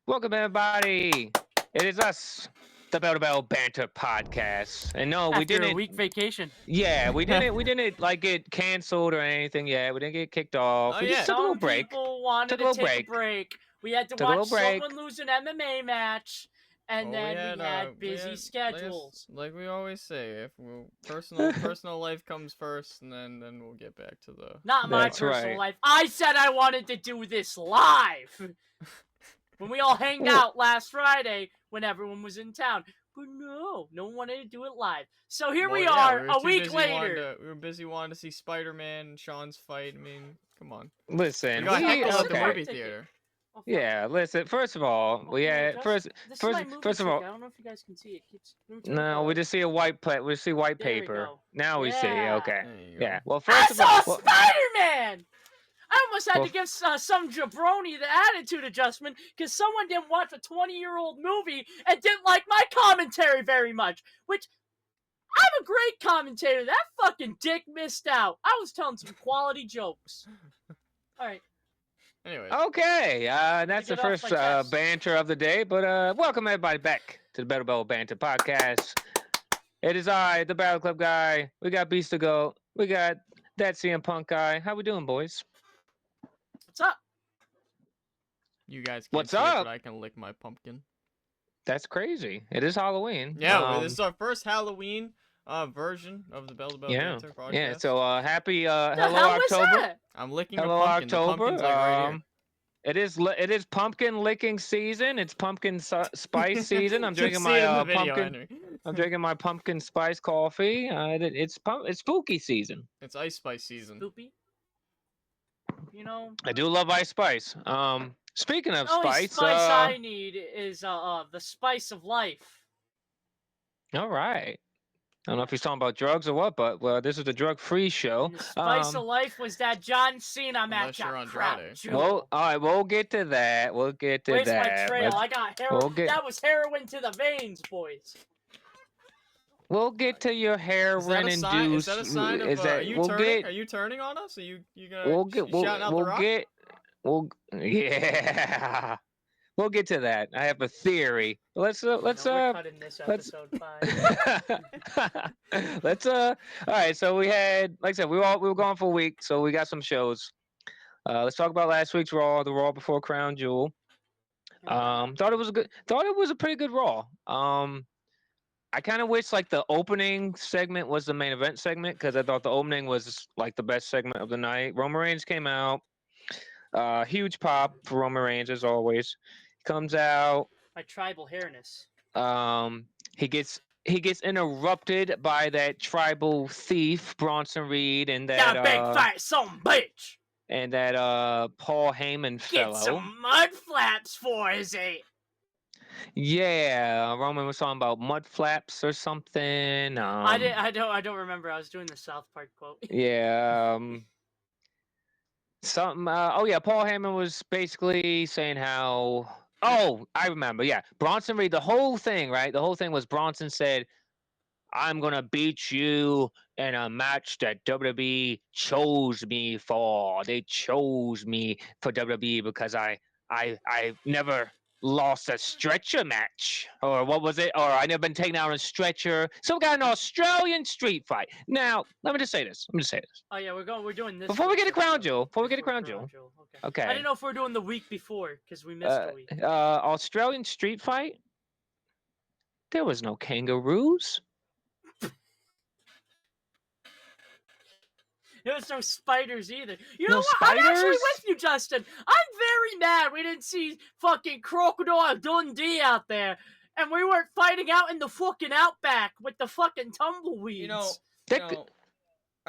Welcome everybody. It is us, the Bell to Bell Banter podcast. And no, we After a didn't. week vacation. Yeah, we didn't. We didn't like get canceled or anything. Yeah, we didn't get kicked off. Oh, We just yeah. took a little Some break. people wanted Took a to little take a break. break. We had to Took a little watch break. someone lose an MMA match, and Well, then we had busy schedules. like we always say, if personal life comes first, and then we'll get back to the. Not my That's personal right. life. I said I wanted to do this live when we all hanged Well- out last Friday when everyone was in town. But no one wanted to do it live. So here Well, we yeah, are, were a too week busy later. we were busy wanting to see Spider-Man and Sean's fight. I mean, come on. Listen, We got we- heckled at the okay. movie theater. Oh, fuck. Yeah, listen. First of all, Oh, we can I had adjust? first. This First, is my movie first of all, ticket. I don't know if you guys can see it. Let me turn no, it we up. just see a white plate. We see white There we paper. go. Now we see. Yeah. Okay. There you go. Yeah. Well, I first of all, saw Spider-Man! I almost had Well- to give some jabroni the attitude adjustment because someone didn't watch a 20-year-old movie and didn't like my commentary very much, which I'm a great commentator. That fucking dick missed out. I was telling some quality jokes. All right. Anyways, Okay, that's the get off first my chest. banter of the day, but welcome everybody back to the Battle Bell Banter podcast. It is I, the Battle Club guy. We got Beast to Go. We got that CM Punk guy. How we doing, boys? What's up? you guys can't What's see it, up? but I can lick my pumpkin. That's crazy. It is Halloween. Yeah, well, this is our first Halloween version of the Bell to Bell yeah, Banter podcast. yeah. So happy The hello hell was October. that? I'm licking Hello a pumpkin. The October. pumpkin's like right here. It is pumpkin licking season. It's pumpkin spice season. I'm Should drinking see it in my the video, pumpkin. Henry. I'm drinking my pumpkin spice coffee. It's spooky season. It's ice spice season. Spoopy? You know, I do love ice spice. Speaking of the only spice, spice I need is the spice of life. all right. I don't know if he's talking about drugs or what, but this is the drug-free show. And the spice of life was that John Cena match you're at Andrade. Crown Jewel. Well, all right, we'll get to that. We'll get to Where's that. my trail? Let's- I got heroin. we'll get- That was heroin to the veins, boys. We'll get to your Is that heroin a sign? induced. Is that a sign of? Are you we'll turning? get? Are you turning on us? Are you gonna? We'll get. you shouting out the rock? Yeah. We'll get to that. I have a theory. Let's No, we're cutting this let's- episode 5. all right, so we had, like I said, we were gone for a week, so we got some shows. Let's talk about last week's Raw, the Raw before Crown Jewel. Thought it was a pretty good Raw. I kind of wish like the opening segment was the main event segment because I thought the opening was like the best segment of the night. Roman Reigns came out, huge pop for Roman Reigns as always. He comes out. My tribal hairness. He gets interrupted by that tribal thief Bronson Reed and That that big fat son bitch. and that Paul Heyman Get fellow. some mud flaps for his eight. Yeah, Roman was talking about mud flaps or something. I don't remember. I was doing the South Park quote. Yeah. Something. Oh yeah, Paul Heyman was basically saying how. Oh, I remember. Yeah, Bronson Reed. The whole thing, right? The whole thing was Bronson said, "I'm gonna beat you in a match that WWE chose me for. They chose me for WWE because I never lost a stretcher match, or what was it? Or I never been taken out on a stretcher. Some kind of Australian street fight." Now, let me just say this. Oh yeah, we're doing this. Before we get to week's Crown episode. Jewel, Okay. Okay. I didn't know if we were doing the week before because we missed a week. Australian street fight. There was no kangaroos. There was no spiders either. You No know what? I'm actually spiders? with you, Justin. I'm very mad we didn't see fucking Crocodile Dundee out there, and we weren't fighting out in the fucking outback with the fucking tumbleweeds. You know. That All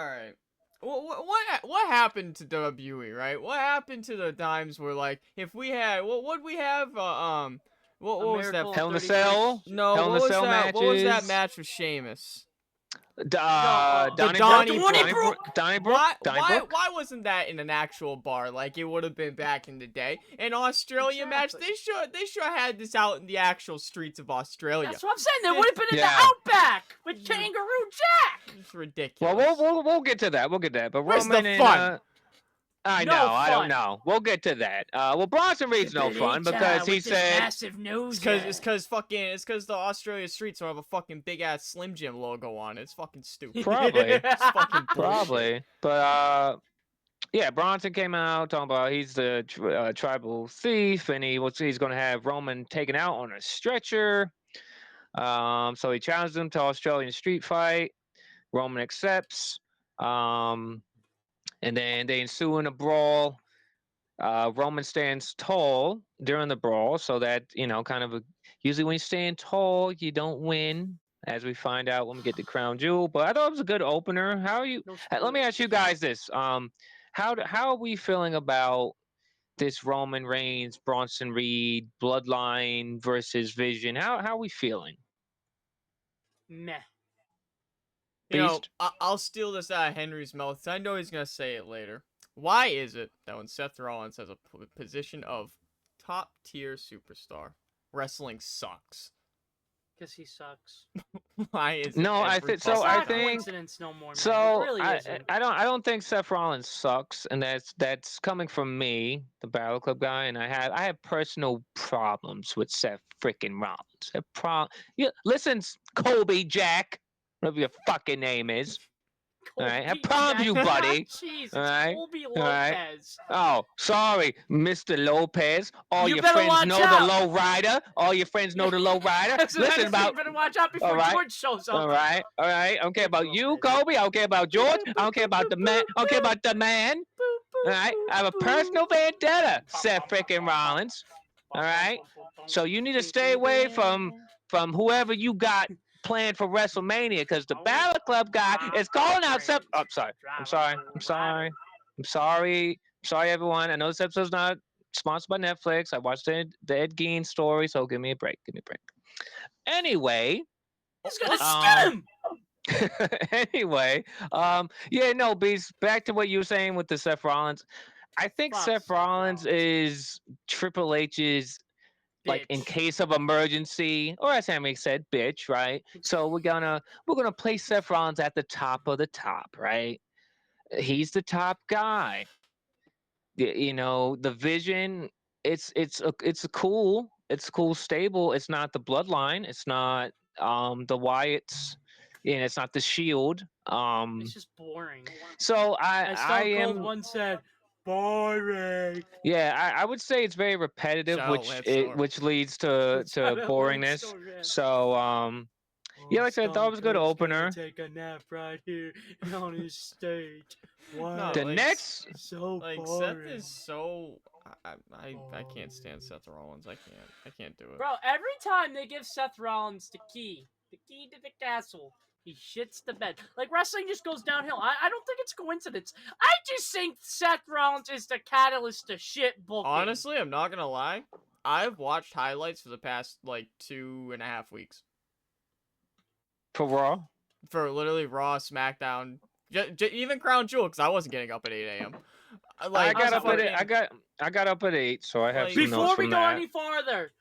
right. What happened to WWE? Right? What happened to the times where like if we had what we have what was that? Miracle Hell in a 30 Cell? years. No, Hell in what a was Cell that? What was that matches? match with Sheamus? Donnybrook. Donnybrook. Donnybrook. Why wasn't that in an actual bar like it would have been back in the day? An Australian match, Exactly. they should have had this out in the actual streets of Australia. That's what I'm saying. They would have been in Yeah. the outback with Kangaroo Jack. It's ridiculous. Well, we'll get to that. We'll get to that. But Where's the Roman and fun? I No know. I don't fun. know. We'll get to that. Well, Bronson Reed's no fun because he with this said massive nose. It's cause the Australia streets have a fucking big ass Slim Jim logo on it. It's fucking stupid. Probably. It's fucking bullshit. probably, but yeah, Bronson came out talking about he's the tribal thief, and he's going to have Roman taken out on a stretcher. So he challenged him to Australian street fight. Roman accepts. And then they ensue in a brawl. Roman stands tall during the brawl, so that kind of usually when you stand tall, you don't win, as we find out when we get to Crown Jewel. But I thought it was a good opener. How are you? Let me ask you guys this: how are we feeling about this Roman Reigns, Bronson Reed bloodline versus Vision? How are we feeling? Meh. Beast? I'll steal this out of Henry's mouth. I know he's gonna say it later. Why is it that when Seth Rollins has a position of top tier superstar, wrestling sucks? Because he sucks. Why is it? No, I think so. It's I not a think coincidence no more, man. so. It really isn't. I don't think Seth Rollins sucks, and that's coming from me, the Battle Club guy, and I have personal problems with Seth freaking Rollins. Listen, Kobe Jack, whatever your fucking name is. All right, I promise you, buddy. Jeez, All right, Colby all right. Lopez. Oh, sorry, Mr. Lopez. All You your better friends watch know out. the low rider. All your friends know the low rider. So Listen you about. better watch out before All right. George shows up. All right. I don't care about you, Lopez. Kobe. I don't care about George. I don't care about the man. I don't care about the man. All right. I have a personal vendetta, Seth freaking Rollins. All right. So you need to stay away from whoever you got planned for WrestleMania, because the Balor Club guy is calling out Seth. Oh, I'm sorry, everyone. I know this episode's not sponsored by Netflix. I watched the Ed Gein story, so give me a break. Anyway. He's gonna skin him. Anyway, yeah, no, Beast, back to what you were saying with the Seth Rollins. I think Seth Rollins is Triple H's, like, in case of emergency, or as Henry said, bitch, right? So we're gonna place Seth Rollins at the top of the top, right? He's the top guy. The Vision. It's a cool stable. It's not the Bloodline. It's not the Wyatts. And it's not the Shield. It's just boring. So As Stone Cold once said, boring. Yeah, I would say it's very repetitive, which leeds to boringness. So yeah, like I said, I thought it was a good opener. Take a nap right here on his stage. Wow. The next, so like boring. Seth is so. I can't stand Seth Rollins. I can't do it. Bro, every time they give Seth Rollins the key to the castle, he shits the bed. Like, wrestling just goes downhill. I don't think it's coincidence. I just think Seth Rollins is the catalyst to shit booking. Honestly, I'm not gonna lie. I've watched highlights for the past, like, 2.5 weeks. For Raw? For literally Raw, SmackDown, even Crown Jewel, because I wasn't getting up at 8 a.m. I got up at 8, so I have some Before notes we from go that. any farther,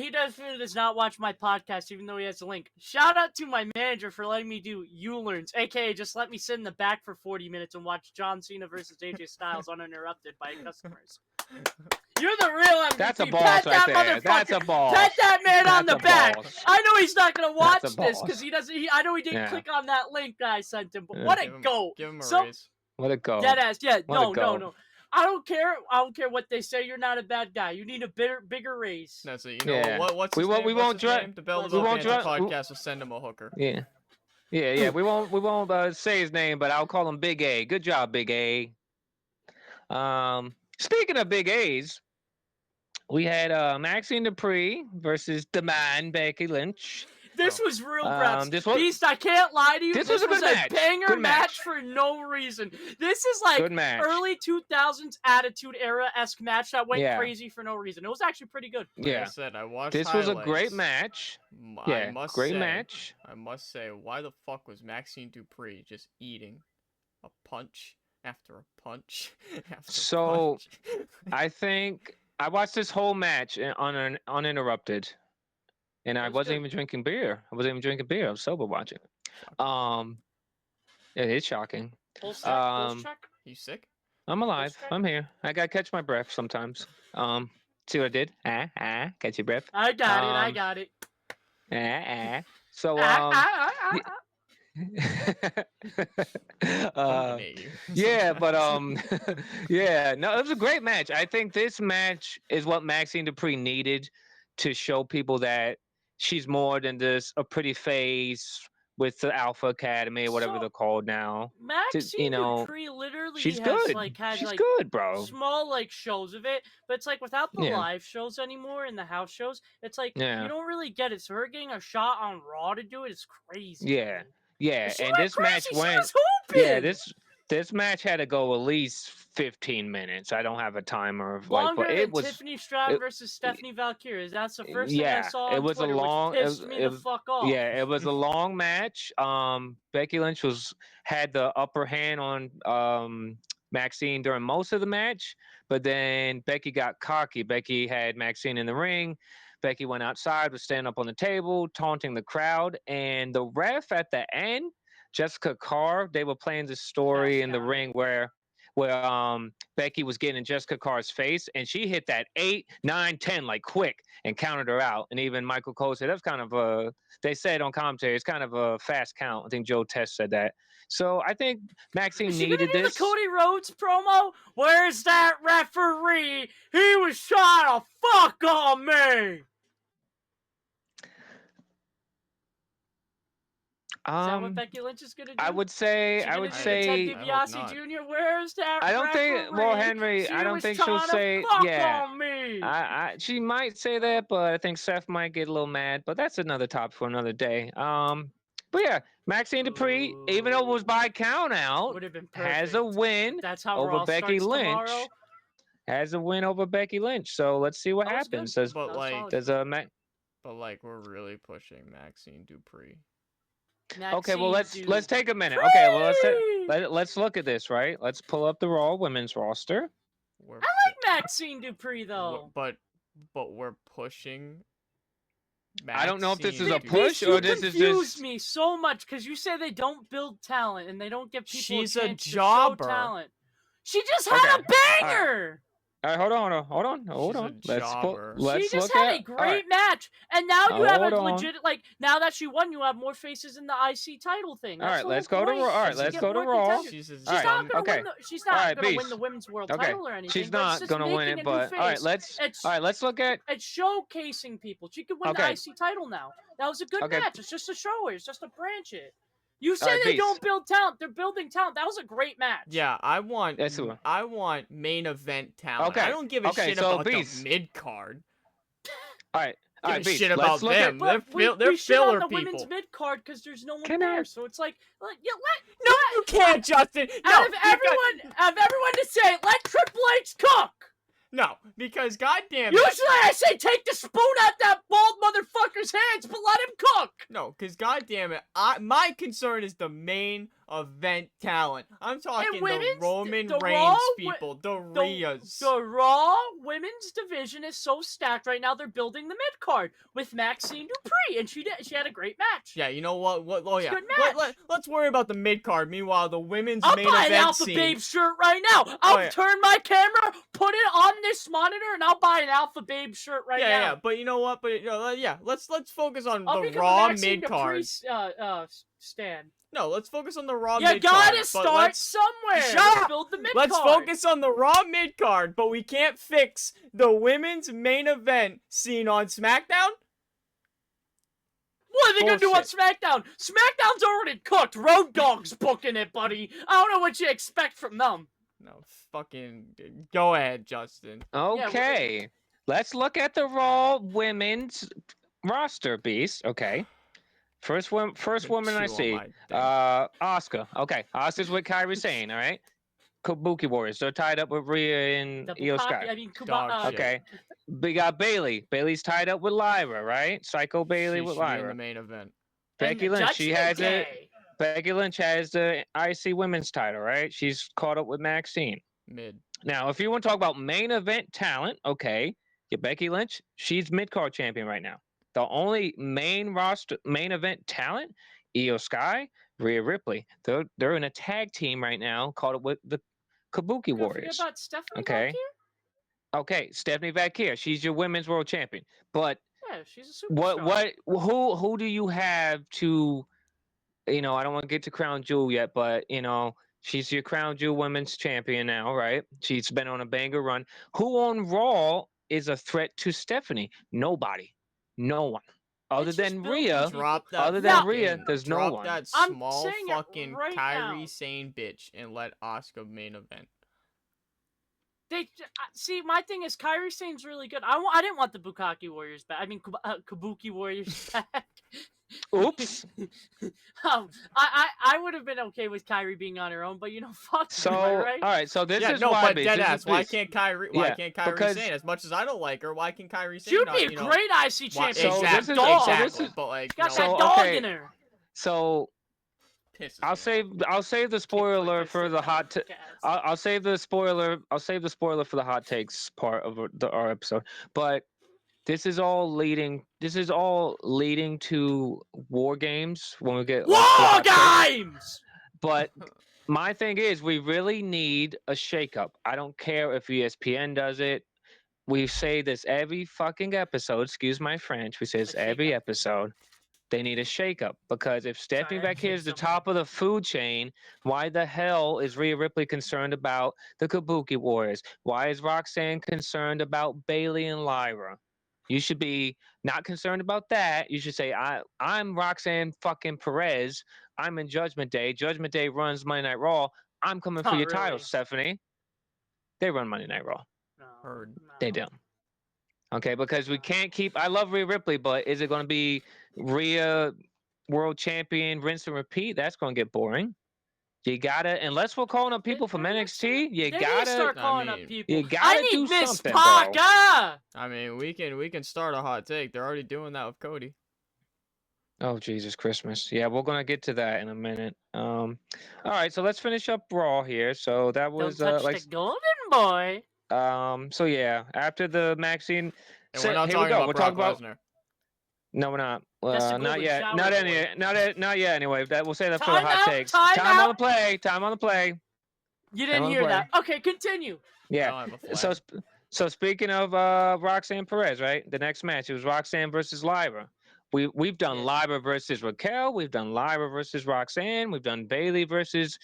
he does not watch my podcast, even though he has a link. Shout out to my manager for letting me do U-Learns, aka just let me sit in the back for 40 minutes and watch John Cena versus AJ Styles uninterrupted by customers. You're the real MVP. That's a boss Pat right that there. That's a boss. Pat that man on the That's a back. boss. I know he's not gonna watch That's a this boss. because he doesn't. I know he didn't click on that link that I sent him. But what a go! Give him a raise. Let it go. Dead ass. Yeah. Let it go. No. I don't care. I don't care what they say. You're not a bad guy. You need a bigger raise. That's it. You know Yeah. what's his name? We won't The Bell we won't Banter podcast will send him a hooker. Yeah. We won't say his name, but I'll call him Big A. Good job, Big A. Speaking of Big A's, we had Maxine Dupree versus the man Becky Lynch. This was real reps. Beast, I can't lie to you. This was a good match. Banger Good match for no reason. This is like early 2000s Attitude Era-esque match that went crazy for no reason. It was actually pretty good. Like I said, I watched This highlights. was a great match. Match. I must say, why the fuck was Maxine Dupree just eating a punch after a punch after punch? I think I watched this whole match uninterrupted. And I wasn't even drinking beer. I was sober watching it. It is shocking. Pulse check? You sick? I'm alive. Okay. I'm here. I gotta catch my breath sometimes. See what I did? Catch your breath. I got it. I Um, got it. So Ah, ah, ah, y- ah, ah. uh, Poking at you. yeah, but sometimes. yeah, no, it was a great match. I think this match is what Maxine Dupree needed to show people that she's more than just a pretty face with the Alpha Academy or whatever So they're called now. To Maxine Dupree literally she's has good. like had She's like good, bro. small like shows of it, but it's like without the Yeah, live shows anymore and the house shows, it's like you yeah, don't really get it. So her getting a shot on Raw to do it is crazy to yeah, me. And yeah. she And went this match crazy. She went. was Yeah, hooping this match had to go at least 15 minutes. I don't have a timer of like, but longer than Tiffany Stratton it, versus Stephanie Valkyrie. That's the first thing I yeah, saw it on was a Twitter, which long. pissed me It the was fuck off. yeah, it was a long match. Becky Lynch had the upper hand on Maxine during most of the match, but then Becky got cocky. Becky had Maxine in the ring. Becky went outside, was standing up on the table, taunting the crowd, and the ref at the end, Jessica Carr, they were playing this story Fast in the count. ring where Becky was getting in Jessica Carr's face, and she hit that 8, 9, 10 like quick and counted her out. And even Michael Cole said that's kind of a. They said on commentary it's kind of a fast count. I think Joe Test said that. So I think Is Maxine she gonna needed do the this. Cody Rhodes promo? Where's that referee? He was trying to fuck on me. Is that what Becky Lynch is gonna do? I would say, She I gonna would do the Ted say, I hope DiBiase not. Jr.? Where's that I don't referee? think. Well, Henry, She I don't was think she'll trying to say. fuck Yeah, on me. she might say that, but I think Seth might get a little mad. But that's another topic for another day. But yeah, Maxine Dupree, even though it was by count out, Would have been has perfect. a win That's how over Raw Becky starts Lynch. tomorrow. Has a win over Becky Lynch. So let's see what That was good. happens. Does But That was like, solid. does but like, we're really pushing Maxine Dupree. Okay, well Maxine let's take a minute. Dupree! Okay, well let's look at this, right? Let's pull up the Raw women's roster. We're I like Maxine Dupree though. but we're pushing. I don't know if this is Maxine a push You or this is confuse just. me so much because you say they don't build talent and they don't give people She's a a chance to show jobber. talent. She just had a Okay, all right. banger. All right, hold on. She's a jobber. Let's She just look had at. a great match, and now you have Hold a on. legit now that she won, you have more faces in the IC title thing. All That's right, the let's whole go to point, Raw. All right, is to let's get go to more Raw. contenders. She's a She's right, not gonna okay. win the. She's All not right, gonna win Beast. the women's world Okay, title or anything. she's but it's not just gonna win making it, a but new all right, face. let's look at. It's showcasing people. She could win Okay. the IC title now. That was a good Okay. match. It's just to show her. It's just to branch it. You say right, they Beast. don't build talent. They're building talent. That was a great match. Yeah, I want Yes, it will. main event talent. Okay, I don't give a okay, shit so about Beast. the mid card. All right, Give a Beast. shit Let's about look them. at. But They're we shit filler on the people. women's mid card because there's no one Can I- there. So it's like yeah, No, you can't, Justin. No, out of everyone to say, let Triple H cook. no, because goddamn. Usually I say take the spoon out that bald motherfucker's hands, but let him cook. No, because goddamn it, my concern is the main event talent. I'm talking the women's- Roman the Reigns Raw people, the Rheas. The Raw women's division is so stacked right now. They're building the mid card with Maxine Dupree, and she had a great match. Yeah, you know what? Oh yeah. Good match. Let's worry about the mid card. Meanwhile, the women's I'll main buy an event Alpha scene. Babe shirt right now. I'll yeah. turn my camera, put it on this monitor, and I'll buy an Alpha Babe shirt right now. Yeah, but you know what? But yeah, let's focus on I'll the become Raw a Maxine mid card. Dupree stand. No, let's focus on the Raw You mid card. gotta start somewhere. Shut Let's up! build the mid Let's card. focus on the Raw mid card, but we can't fix the women's main event scene on SmackDown. What are they gonna do on Bullshit. SmackDown? SmackDown's already cooked. Road Dogg's booking it, buddy. I don't know what you expect from them. No, fucking go ahead, Justin. Okay, let's look at the Raw women's roster, Beast. Okay. First woman I Chew on see. my thing. Asuka. Okay, Asuka's with Kyrie Sane. All right. Kabuki Warriors. They're tied up with Rhea and The Io Bukaki- Sky. I mean, Dog shit. Okay. We got Bailey. Bailey's tied up with Lyra, right? Psycho Bailey with She in the Lyra. main event. Becky and Lynch. She Judgment has it. Day. Becky Lynch has the IC women's title, right? She's caught up with Maxine. Mid. Now, if you want to talk about main event talent, okay, get Becky Lynch. She's mid-card champion right now. The only main event talent, Io Sky, Rhea Ripley. They're in a tag team right now called Kabuki Don't forget Warriors. about Stephanie Okay. back here. Okay, Stephanie Vakir, she's your women's world champion. But Yeah, she's a superstar. who do you have to, I don't want to get to Crown Jewel yet, but she's your Crown Jewel women's champion now, right? She's been on a banger run. Who on Raw is a threat to Stephanie? Nobody. No one. Other It's just than building Rhea, people. Drop that. other than Now- Rhea, there's no drop one. that I'm small saying it fucking right Kyrie now. Sane bitch and let Asuka main event. They see. My thing is, Kyrie Sane's really good. I didn't want the Bukaki Warriors back. I mean, Kabuki Warriors back. Oops. I would have been okay with Kyrie being on her own, but fuck. So, am I right? all right. So this Yeah, is no, why, but Beast, dead this is ass. Why Beast. can't Kyrie? Why Yeah, can't Kyrie because- Sane? As much as I don't like her, why can Kyrie Sane? She'd not, be a great IC why, champion. So exactly, this is- dog. so exactly. this is- But like, Got no, that So, dog okay. in her. So pisses I'll me save off. I'll save the spoiler alert for the hot. I'll save the spoiler. I'll save the spoiler for the hot takes part of our episode. But this is all leading. This is all leading to War Games when we get War to the hot takes. Games. But my thing is, we really need a shakeup. I don't care if ESPN does it. We say this every fucking episode. Excuse my French. We say this every shakeup. episode. They need a shakeup because if Stephanie Sorry, I back here hate is the someone. top of the food chain, why the hell is Rhea Ripley concerned about the Kabuki Warriors? Why is Roxanne concerned about Bailey and Lyra? You should be not concerned about that. You should say, I'm Roxanne fucking Perez. I'm in Judgment Day. Judgment Day runs Monday Night Raw. I'm coming for Not your really. title, Stephanie. They run Monday Night Raw. No, Heard. They do. Okay, because we can't keep. I love Rhea Ripley, but is it going to be Rhea world champion, rinse and repeat? That's going to get boring. You gotta, unless we're calling up people from NXT, you They need to gotta, start I calling up mean, people. you I gotta need do Miss something, bro. Parker. I mean, we can start a hot take. They're already doing that with Cody. Oh Jesus Christmas! Yeah, we're gonna get to that in a minute. All right, so let's finish up Raw here. So that was Don't touch like, the golden boy. so yeah, after the Maxine, And so, we're not here we talking go. about We're Brock talking about. Lesnar. No, we're not. That's the Not golden yet. shower Not boy. any. Not yet. Anyway, that we'll say that for the Time hot out, takes. time on out. the play. Time on the play. You Time didn't on the hear play. that. Okay, continue. I Yeah. don't have a So flag. so speaking of Roxanne Perez, right? The next match, it was Roxanne versus Lyra. We've done Yes. Lyra versus Raquel. We've done Lyra versus Roxanne. We've done Bailey versus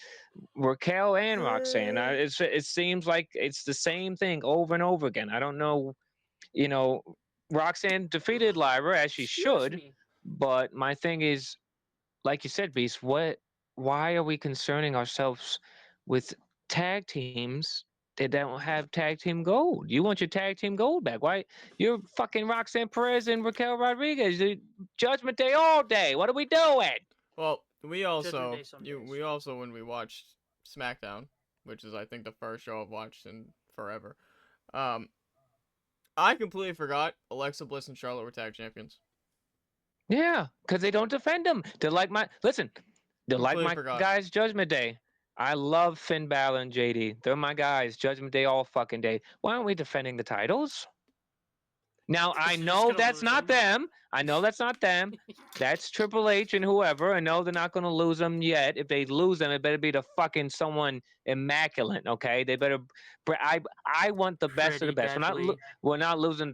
Raquel and Roxanne. It seems like it's the same thing over and over again. I don't know. Roxanne defeated Lyra as she Excuse should, me. but my thing is, like you said, Beast. Why are we concerning ourselves with tag teams that don't have tag team gold? You want your tag team gold back? Why? You're fucking Roxanne Perez and Raquel Rodriguez. Judgment Day all day. What are we doing? Well, we also Day some days. we also when we watched SmackDown, which is I think the first show I've watched in forever. I completely forgot Alexa Bliss and Charlotte were tag champions. Yeah, because they don't defend them. They're like my listen. They're like Completely my forgot. guys. Judgment Day. I love Finn Balor and JD. They're my guys. Judgment Day all fucking day. Why aren't we defending the titles? Now I Because you're just know gonna that's lose not them. I know that's not them. That's Triple H and whoever. I know they're not going to lose them yet. If they lose them, it better be to fucking someone immaculate. Okay, they better. I want the best of the Pretty best. deadly. We're not losing.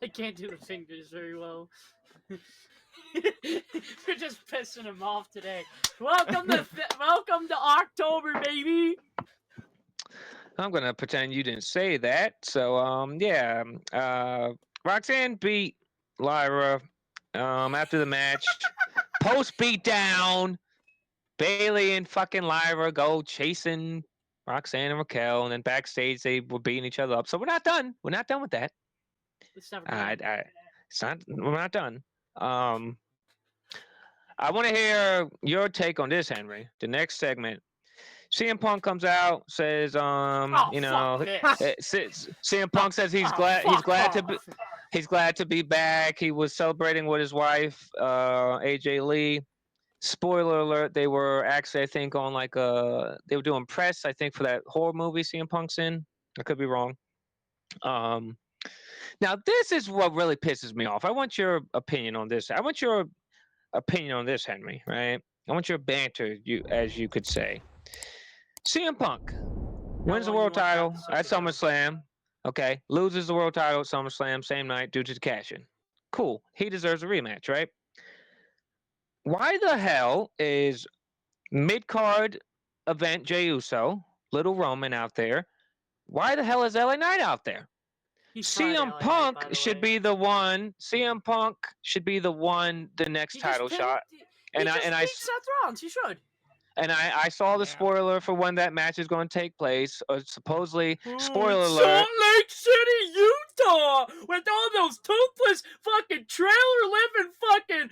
I can't do the fingers very well. We're just pissing him off today. Welcome to October, baby. I'm gonna pretend you didn't say that. So yeah. Roxanne beat Lyra after the match. Post beat down. Bailey and fucking Lyra go chasing Roxanne and Raquel, and then backstage they were beating each other up. So we're not done. We're not done with that. It's never done. It's not. We're not done. I want to hear your take on this, Henry. The next segment. CM Punk comes out, says, Oh, fuck this. CM Punk says he's glad he's glad to be back. He was celebrating with his wife, AJ Lee. Spoiler alert: they were actually, I think, on they were doing press, I think, for that horror movie CM Punk's in. I could be wrong. Now this is what really pisses me off. I want your opinion on this. I want your opinion on this, Henry. Right? I want your banter, as you could say. CM Punk wins the long you world want that title at subject go? SummerSlam. Okay, loses the world title at SummerSlam same night due to the cash-in. Cool. He deserves a rematch, right? Why the hell is mid-card event Jey Uso, Little Roman out there? Why the hell is LA Knight out there? He's Friday CM LA Knight, Punk by the should way. be the one. CM Punk should be the one. The next He just title pinned. shot. He And I just and I beat Seth Rollins. He should. and I saw the Yeah. spoiler for when that match is going to take place. Supposedly, spoiler Salt alert. Lake City, Utah, with all those toothless fucking trailer living fucking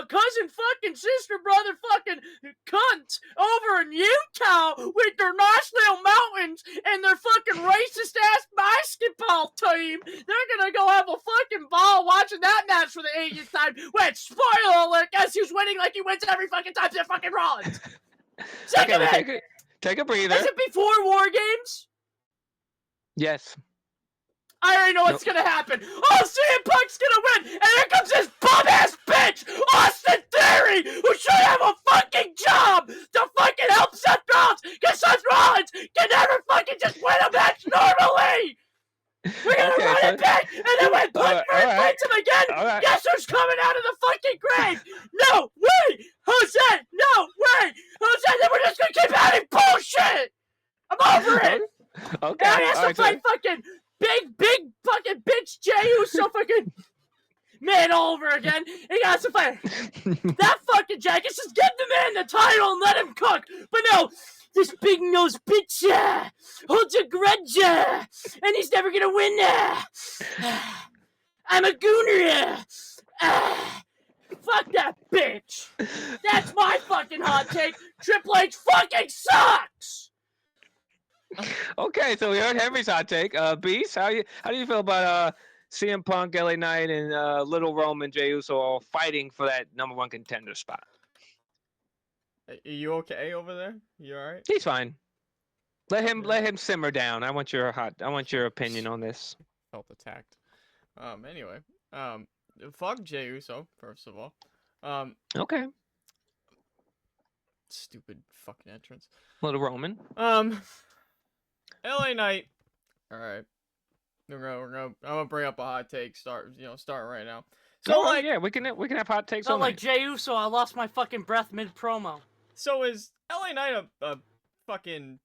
cousin fucking sister brother fucking cunts over in Utah with their nice little mountains and their fucking racist ass basketball team. They're gonna go have a fucking ball watching that match for the 80th time. Wait, spoiler alert, guess who's winning like he wins every fucking time to fucking Rollins? Okay, well, take a breather. Is it before War Games? Yes. I already know what's gonna happen. Oh, CM Punk's gonna win, and here comes this bum-ass bitch, Austin Theory, who should have a fucking job to fucking help Seth Rollins, because Seth Rollins can never fucking just win a match normally. We're gonna run it back, and then when Punk fights him again, guess who's coming out of the fucking grave? No way, Jose. No way, Jose. Then we're just gonna keep adding bullshit. I'm over it. Okay. Now he has to fight fucking big fucking bitch Jey Uso fucking man all over again. He has to fight that fucking jackass. Just give the man the title and let him cook. But no, this big nosed bitch holds a grudge, and he's never gonna win. I'm a gooner. Fuck that bitch. That's my fucking hot take. Triple H fucking sucks. Okay, so we heard Henry's hot take. Beast, how do you feel about CM Punk, LA Knight, and Little Roman, Jey Uso all fighting for that #1 contender spot? Are you okay over there? You alright? He's fine. Let him simmer down. I want your opinion on this. Felt attacked. Anyway. Fuck Jey Uso, first of all. Okay. Stupid fucking entrance. Little Roman. LA Knight. Alright. I'm gonna bring up a hot take. Start right now. So like, yeah, we can have hot takes Not on like Jey Uso. I lost my fucking breath mid promo. So is LA Knight a fucking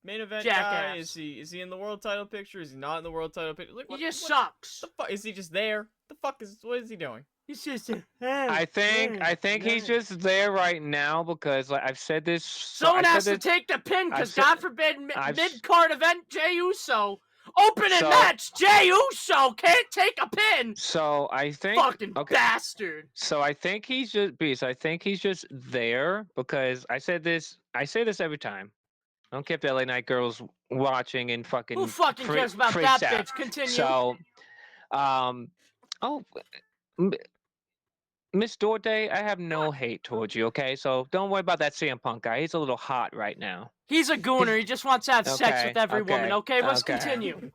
main event guy? Is he in the world title picture? Is he not in the world title picture? Like, he just sucks. The fuck is he just there? What is he doing? He's just. I think he's just there right now because, like, I've said this. Someone has to take the pin because God forbid mid card event Jey Uso opening match Jey Uso can't take a pin. So I think fucking bastard. So I think he's just Beast. I think he's just there because I say this every time. I don't care if the LA Knight girls watching and fucking. Who fucking cares about that bitch? Continue. So, Miss Dorte, I have no hate towards you, okay? So don't worry about that CM Punk guy. He's a little hot right now. He's a gooner. He just wants to have sex with every woman, okay? Let's continue.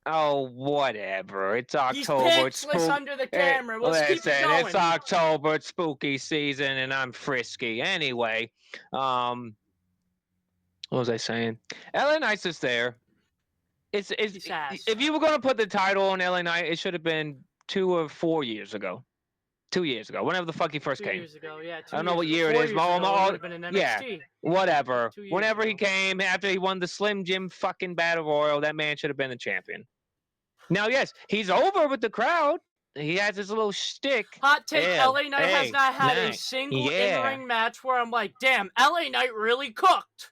Oh, whatever. It's October. He's pixeless under the camera. Let's keep it going. It's October. It's spooky season, and I'm frisky. Anyway, what was I saying? LA Knight's just there. It's if you were going to put the title on LA Knight, it should have been 2 or 4 years ago. 2 years ago, whenever the fuck he first came. 2 years ago, yeah. I don't know what year it is. Yeah, whatever. Whenever he came, after he won the Slim Jim fucking Battle Royal, that man should have been the champion. Now, yes, he's over with the crowd. He has his little shtick. Hot take, LA Knight has not had a single in-ring match where I'm like, damn, LA Knight really cooked.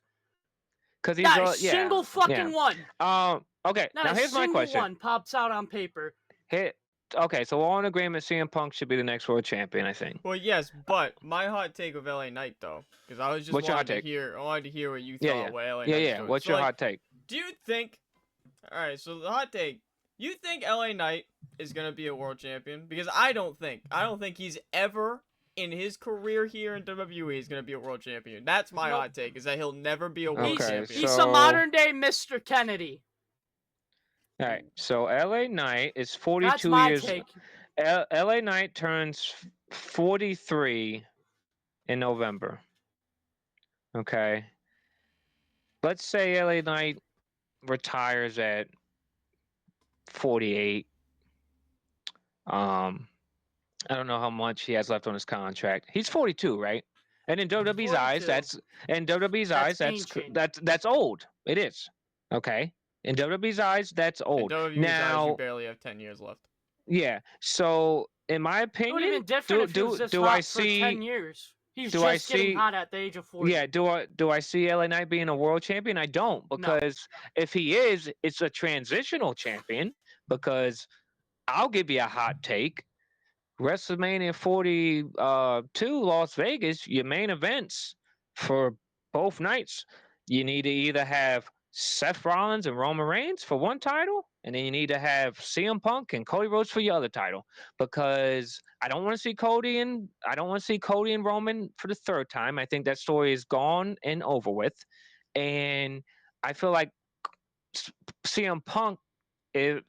Because he's not a single fucking one. Okay, now here's my question. Not a single one pops out on paper. Okay, so we're all in agreement CM Punk should be the next world champion, I think. Well, yes, but my hot take of LA Knight, though, because I was just wanted to hear what you thought. What LA Knight was doing. What's your hot take? Do you think? All right, so the hot take. You think LA Knight is gonna be a world champion? Because I don't think he's ever in his career here in WWE is gonna be a world champion. That's my hot take. Is that he'll never be a world champion. He's a modern day Mr. Kennedy. All right, so LA Knight is 42 years. LA Knight turns 43 in November. Okay. Let's say LA Knight retires at 48. I don't know how much he has left on his contract. He's 42, right? And in WWE's eyes, 42. That's ancient. that's old. It is. Okay. In WWE's eyes, that's In old. WWE's eyes, you Now, barely have 10 years left. yeah. So, in my It would have opinion, been different if he was this do hot I for 10 see years. He's do I just getting see hot at the age of 40. yeah, do I see LA Knight being a world champion? I don't, No. because if he is, it's a transitional champion. Because I'll give you a hot take. WrestleMania 42 Las Vegas, your main events for both nights, you need to either have Seth Rollins and Roman Reigns for one title, and then you need to have CM Punk and Cody Rhodes for your other title. Because I don't want to see Cody and Roman for the third time. I think that story is gone and over with. And I feel like CM Punk, if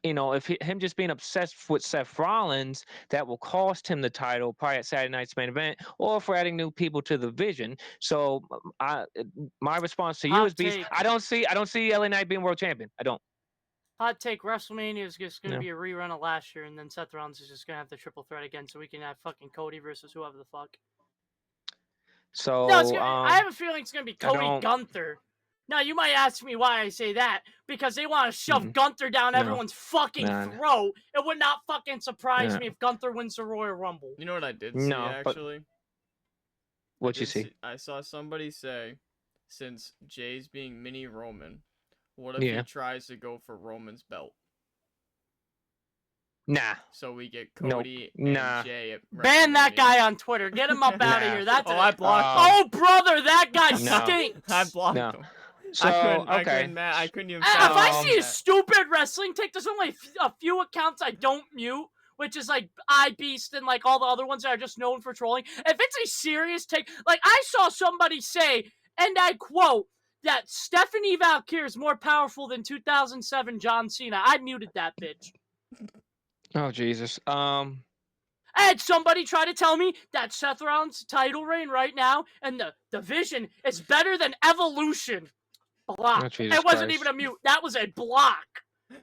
him just being obsessed with Seth Rollins, that will cost him the title probably at Saturday night's main event, or if we're adding new people to the division. So, my response to you Hot is, Beast, take. I don't see LA Knight being world champion. I don't. Hot take, WrestleMania is just going to No. be a rerun of last year, and then Seth Rollins is just going to have the triple threat again, so we can have fucking Cody versus whoever the fuck. So, No, I have a feeling it's going to be Cody don't- Gunther. Now, you might ask me why I say that, because they want to shove Gunther down No. everyone's fucking Nah. throat. It would not fucking surprise Yeah. me if Gunther wins the Royal Rumble. You know what I did see, No, but actually? what you see? I saw somebody say, since Jay's being mini Roman, what if Yeah. he tries to go for Roman's belt? Nah. So we get Nope. Cody Nah. and Jay at Ban that WrestleMania. guy on Twitter. Get him up out of Nah. here. That's I blocked Oh, brother, that guy No. stinks. I blocked No. him. So, I okay. couldn't even. If I fathom see a that. stupid wrestling take, there's only a few accounts I don't mute, which is like iBeast and like all the other ones that are just known for trolling. If it's a serious take, like I saw somebody say, and I quote, that Stephanie Valkyrie is more powerful than 2007 John Cena. I muted that bitch. Oh, Jesus. I had somebody try to tell me that Seth Rollins' title reign right now and the division is better than Evolution. Block. Oh, Jesus It wasn't Christ. even a mute. That was a block.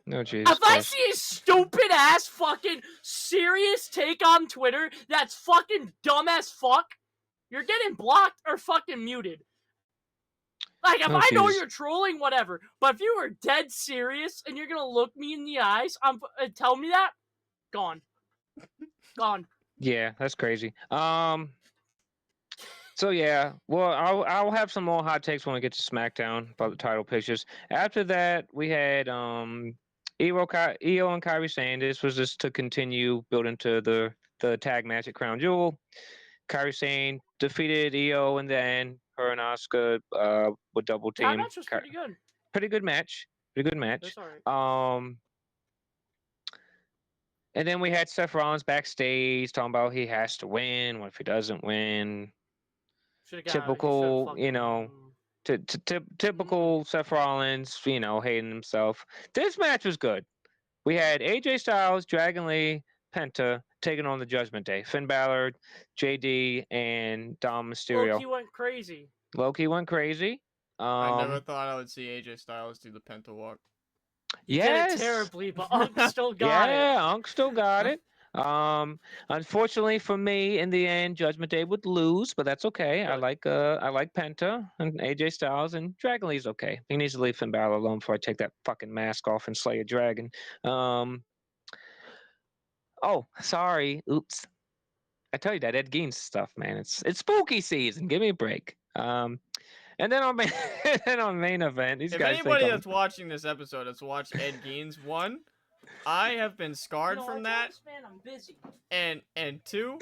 No, Jesus If I Christ. see a stupid ass fucking serious take on Twitter that's fucking dumb as fuck, you're getting blocked or fucking muted. Like, if Oh, I know Jesus. you're trolling, whatever. But if you were dead serious and you're gonna look me in the eyes and tell me that, gone. Gone. Yeah, that's crazy. So yeah, well, I'll have some more hot takes when we get to SmackDown about the title pictures. After that, we had Io and Kyrie Sane. This was just to continue building to the tag match at Crown Jewel. Kyrie Sane defeated Io in the end. Her and Asuka would double That team. match was pretty good. Pretty good match. Pretty good match. That's alright. And then we had Seth Rollins backstage talking about he has to win. What if he doesn't win? Typical, typical Seth Rollins, hating himself. This match was good. We had AJ Styles, Dragon Lee, Penta taking on the Judgment Day. Finn Balor, JD, and Dom Mysterio. Loki went crazy. Loki went crazy. I never thought I would see AJ Styles do the Penta walk. He did it terribly, but Unk still got it. Yeah, Unk still got it. Unfortunately for me, in the end, Judgment Day would lose, but that's okay. I like Penta and AJ Styles, and Dragon Lee's okay. He needs to leave Finn Balor alone before I take that fucking mask off and slay a dragon. Oh, sorry. Oops. I tell you that Ed Gein stuff, man. It's spooky season. Give me a break. And then on main event, these if guys. Anybody that's watching this episode has watched Ed Gein's, one, I have been scarred from that. Man, I'm busy. And two,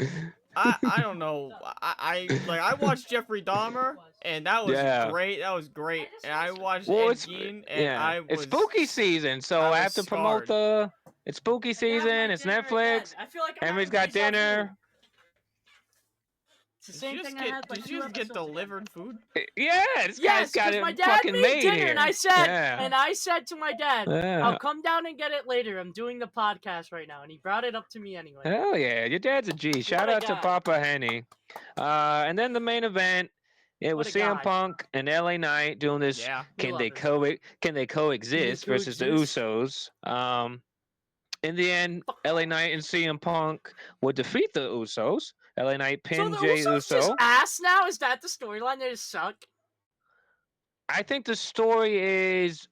I don't know. I watched Jeffrey Dahmer, and that was great. That was great. And I watched Ed Gein, and it's spooky season, so I have to promote it's spooky season. It's Netflix. I feel like Henry's got dinner. It's the same thing I had like Did 2 you just get episodes ago. delivered food? Yeah, this guy's Yes, got because it my dad fucking made made dinner, here. and I said, Yeah. to my dad, Yeah. "I'll come down and get it later. I'm doing the podcast right now," and he brought it up to me anyway. Hell yeah, your dad's a G. Shout a out to guy. Papa Henny. And then the main event, it was What a CM guy. Punk and LA Knight doing this. Yeah. We love it. Can they coexist versus the coexist? Usos? In the end, LA Knight and CM Punk would defeat the Usos. LA Knight So pinned the Jey Usos just Uso. ass now? Is that the storyline? They just suck? I think the story is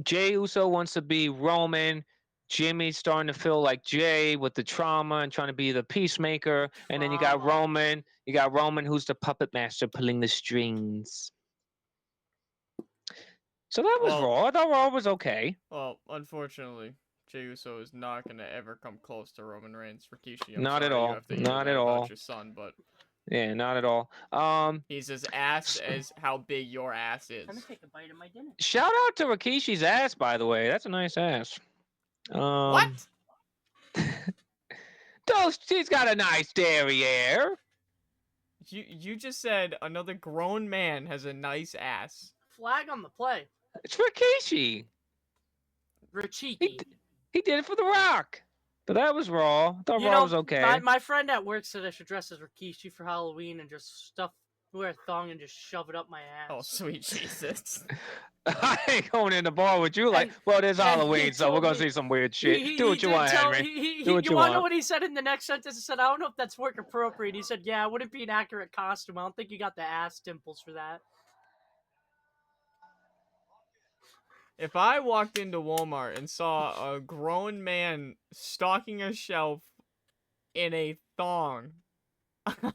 Jey Uso wants to be Roman. Jimmy's starting to feel like Jay with the trauma and trying to be the peacemaker. And then you got Trauma. Roman. You got Roman, who's the puppet master pulling the strings. So that was Raw. I thought Raw was okay. Well, unfortunately, Jey Uso is not going to ever come close to Roman Reigns. Rikishi, I'm Not sorry at all. you have to hear Not that at about all. your son, but Yeah, not at all. he's as ass as how big your ass is. Let me take a bite of my dinner. Shout out to Rikishi's ass, by the way. That's a nice ass. What? She's got a nice derriere. You just said another grown man has a nice ass. Flag on the play. It's Rikishi. Richiki. He did it for The Rock. But that was Raw. I thought You Raw know, was okay. my friend at work said I should dress as Rikishi for Halloween and just wear a thong and just shove it up my ass. Oh, sweet Jesus. I ain't going in the bar with you like, well, there's and Halloween, he so we're told going to me- see some weird shit. He Do what you did want, tell- Henry. Do what you you want to know want. what he said in the next sentence? He said, I don't know if that's work appropriate. He said, yeah, it wouldn't be an accurate costume. I don't think you got the ass dimples for that. If I walked into Walmart and saw a grown man stocking a shelf in a thong,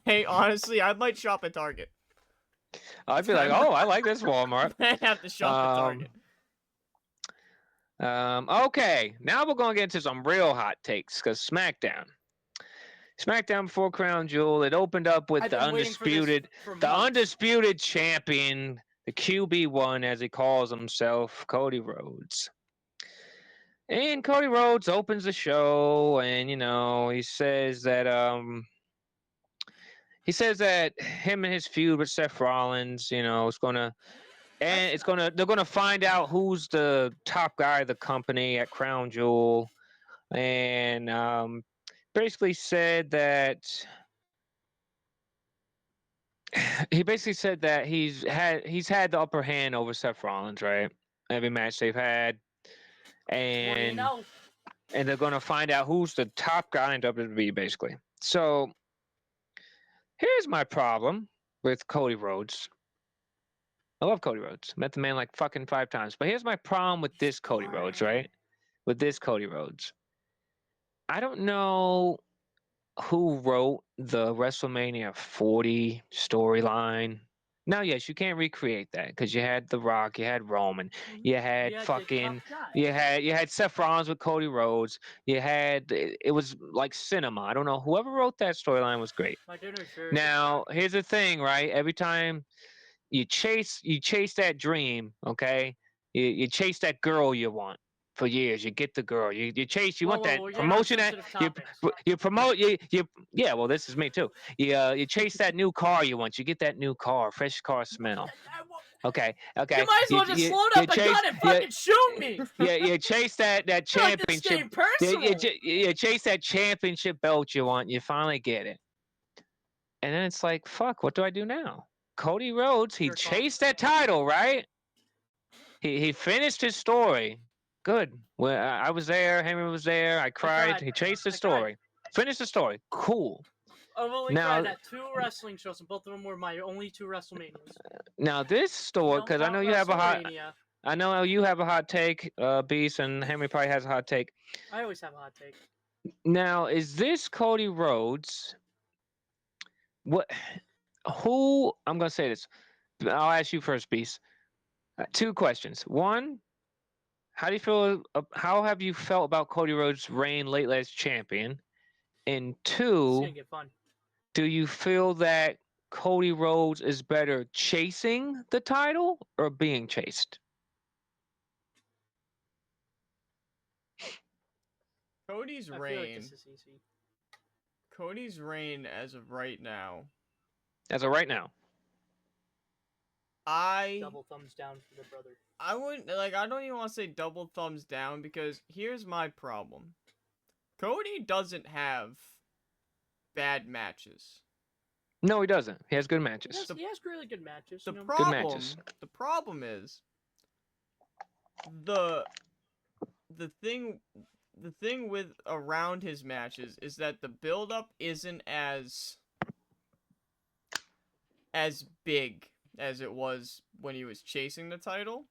I'd might shop at Target. I'd be like, oh, I like this Walmart. I have to shop at Target. Okay, now we're going to get into some real hot takes because SmackDown before Crown Jewel, it opened up with the undisputed champion, the QB1 as he calls himself, Cody Rhodes. And Cody Rhodes opens the show, and he says that him and his feud with Seth Rollins, is gonna, and they're gonna find out who's the top guy of the company at Crown Jewel, and basically said that he's had the upper hand over Seth Rollins, right? Every match they've had, and they're gonna find out who's the top guy in WWE, basically. So here's my problem with Cody Rhodes. I love Cody Rhodes. Met the man like fucking 5 times. But here's my problem with this Cody Rhodes, right? With this Cody Rhodes. I don't know who wrote the WrestleMania 40 storyline. Now, yes, you can't recreate that because you had The Rock, you had Roman, you had you had Seth Rollins with Cody Rhodes, it was like cinema. I don't know. Whoever wrote that storyline was great. Now, here's the thing, right? Every time you chase that dream, okay? You chase that girl you want for years. You get the girl. You want that promotion that you promote. Yeah. Well, this is me too. You chase that new car you want. You get that new car, fresh car smell. Okay. You might as well just load up a gun and fucking shoot me. Yeah. You chase that championship. You chase that championship belt you want. You finally get it, and then it's like, fuck. What do I do now? Cody Rhodes, he chased that title, right? He finished his story. Good. Well, I was there. Henry was there. I cried. He chased his story. Finished the story. Cool. I've only cried at 2 wrestling shows, and both of them were my only 2 WrestleManias. Now this story, because I know you have a hot take, Beast, and Henry probably has a hot take. I always have a hot take. Now, is this Cody Rhodes? I'm gonna say this. I'll ask you first, Beast. 2 questions. 1, how have you felt about Cody Rhodes' reign late as champion? And 2, do you feel that Cody Rhodes is better chasing the title or being chased? Cody's reign as of right now As of right now. Double thumbs down for the brother. I wouldn't like. I don't even want to say double thumbs down because here's my problem. Cody doesn't have bad matches. No, he doesn't. He has good matches. He has really good matches. The You know? matches. problem is the thing with around his matches is that the build up isn't as big as it was when he was chasing the title.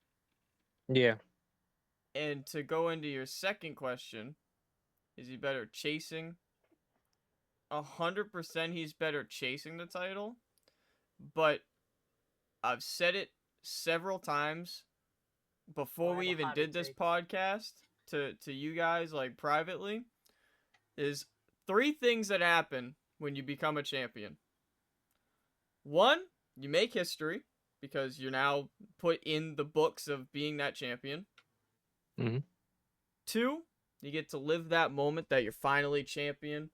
Yeah. And to go into your second question, is he better chasing? 100% he's better chasing the title. But I've said it several times before we even did this podcast to you guys, like, privately. Is 3 things that happen when you become a champion. 1, you make history because you're now put in the books of being that champion. Mm-hmm. 2, you get to live that moment that you're finally champion.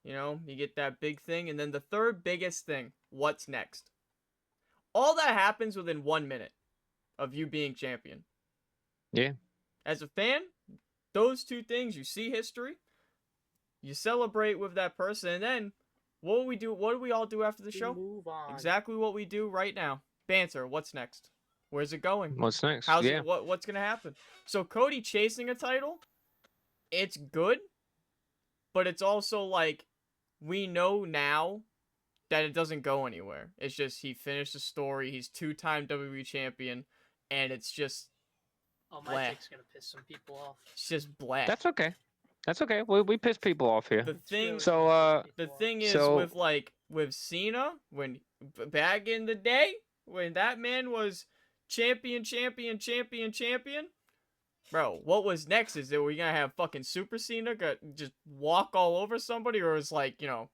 You know, you get that big thing. And then the third biggest thing, what's next? All that happens within 1 minute of you being champion. Yeah. As a fan, those 2 things, you see history, you celebrate with that person, and then what do we do? What do we all do after the show? Move on. Exactly what we do right now. Banter, what's next? Where's it going? What's next? How's yeah. it, what's gonna happen? So Cody chasing a title, it's good, but it's also like we know now that it doesn't go anywhere. It's just he finished the story. He's 2-time WWE champion, and it's just Oh, my take's gonna piss some people off. It's just black. That's okay. That's okay. We piss people off here. The thing. So The thing is So- with Cena, when back in the day when that man was champion, bro, what was next? Is that we gonna have fucking Super Cena just walk all over somebody, or is like, you know,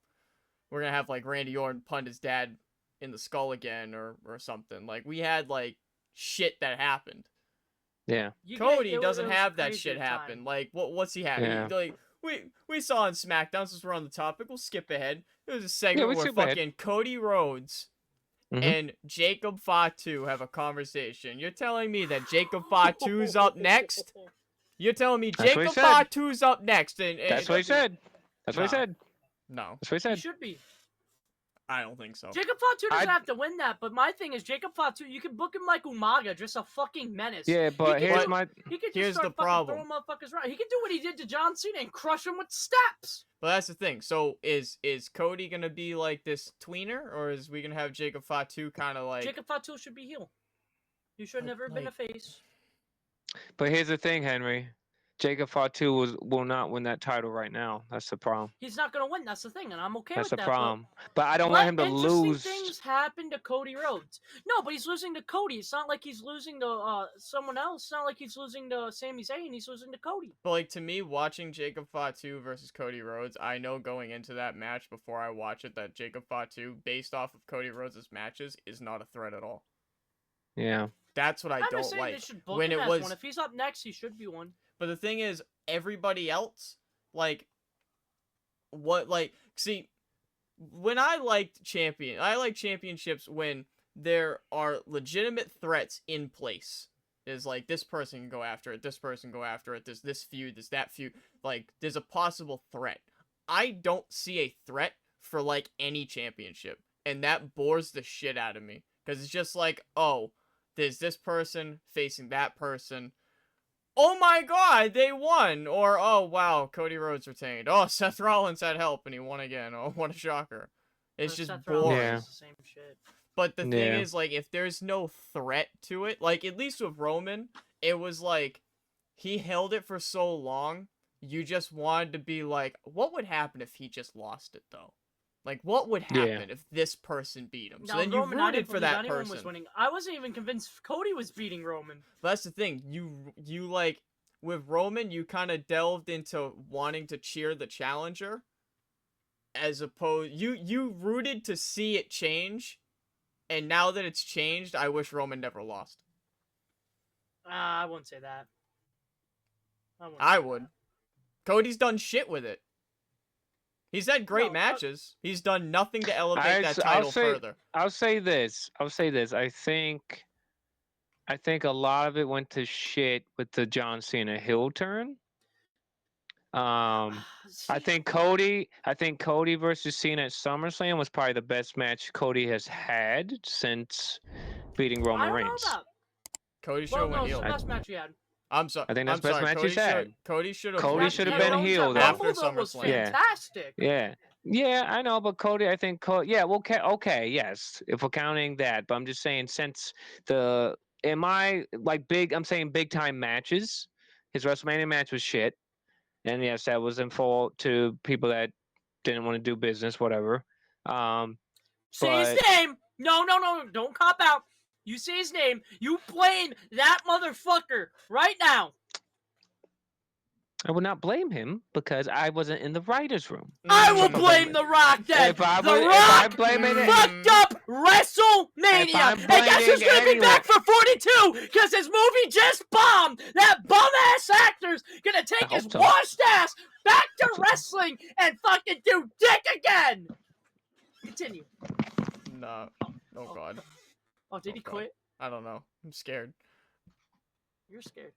we're gonna have like Randy Orton punt his dad in the skull again, or something? Like we had like shit that happened. yeah. Cody doesn't have that shit happen. Like what's he having? Yeah. Like we saw on SmackDown, since we're on the topic, we'll skip ahead. There was a segment we where skip ahead. fucking Cody Rhodes Mhm. and Jacob Fatu have a conversation. You're telling me that Jacob Fatu's up next? You're telling me That's what he Jacob said. Fatu's up next? And That's what he said. That's what he No. said. No, That's what he He said. should be. I don't think so. Jacob Fatu doesn't I- have to win that, but my thing is Jacob Fatu. You can book him like Umaga, just a fucking menace. Yeah, but He can here's do- my He could just Here's start the fucking problem. throwing motherfuckers around. He can do what he did to John Cena and crush him with steps. But that's the thing. So is Cody gonna be like this tweener, or is we gonna have Jacob Fatu kind of like? Jacob Fatu should be heel. You should have But, never been a like- face. But here's the thing, Henry. Jacob Fatu will not win that title right now. That's the problem. He's not gonna win. That's the thing, and I'm okay That's with the that. problem. But I don't But want him to interesting lose. things happen to Cody Rhodes. No, but he's losing to Cody. It's not like he's losing to someone else. It's not like he's losing to Sami Zayn. He's losing to Cody. But like to me, watching Jacob Fatu versus Cody Rhodes, I know going into that match before I watch it that Jacob Fatu, based off of Cody Rhodes' matches, is not a threat at all. Yeah. That's what I I'm just don't saying they like. should book When him it as was, one. If he's up next, he should be one. but the thing is, everybody else, like, see, when I like championships when there are legitimate threats in place. Is like this person can go after it, this person go after it, there's this feud, there's that feud, like there's a possible threat. I don't see a threat for like any championship, and that bores the shit out of me because it's just like, oh, there's this person facing that person. Oh my god, they won! Or, oh wow, Cody Rhodes retained. Oh, Seth Rollins had help and he won again. Oh, what a shocker. It's just Seth Rollins boring. Yeah. is the same shit. But the thing Yeah. is, like, if there's no threat to it, like, at least with Roman, it was like, he held it for so long, you just wanted to be like, what would happen if he just lost it, though? Like, what would Yeah. happen if this person beat him? So Now, then you Roman, I rooted didn't for believe that anyone person. was winning. I wasn't even convinced Cody was beating Roman. But that's the thing. You like with Roman, you kind of delved into wanting to cheer the challenger, as opposed you rooted to see it change, and now that it's changed, I wish Roman never lost. I wouldn't say that. I say would. that. Cody's done shit with it. He's had great matches. He's done nothing to elevate that title further. I'll say this. I think a lot of it went to shit with the John Cena heel turn. I think Cody versus Cena at SummerSlam was probably the best match Cody has had since beating Roman Reigns. Cody should have went heel. That's the best match he had. I'm sorry. I think that's the best match he's had. Cody should have been heel after SummerSlam. Fantastic. Yeah, I know, but Cody, I think yeah, well, okay, yes, if we're counting that, but I'm just saying since I'm saying big time matches, his WrestleMania match was shit. And yes, that was in fault to people that didn't want to do business, whatever. Say his name. No, don't cop out. You say his name. You blame that motherfucker right now. I would not blame him because I wasn't in the writers' room. I will blame The Rock then. The Rock fucked up WrestleMania. And guess who's going to be back for 42? Because his movie just bombed. That bum-ass actor's going to take his washed ass back to wrestling and fucking do dick again. Continue. No. Oh, God. Oh, did he quit? I don't know. I'm scared. You're scared.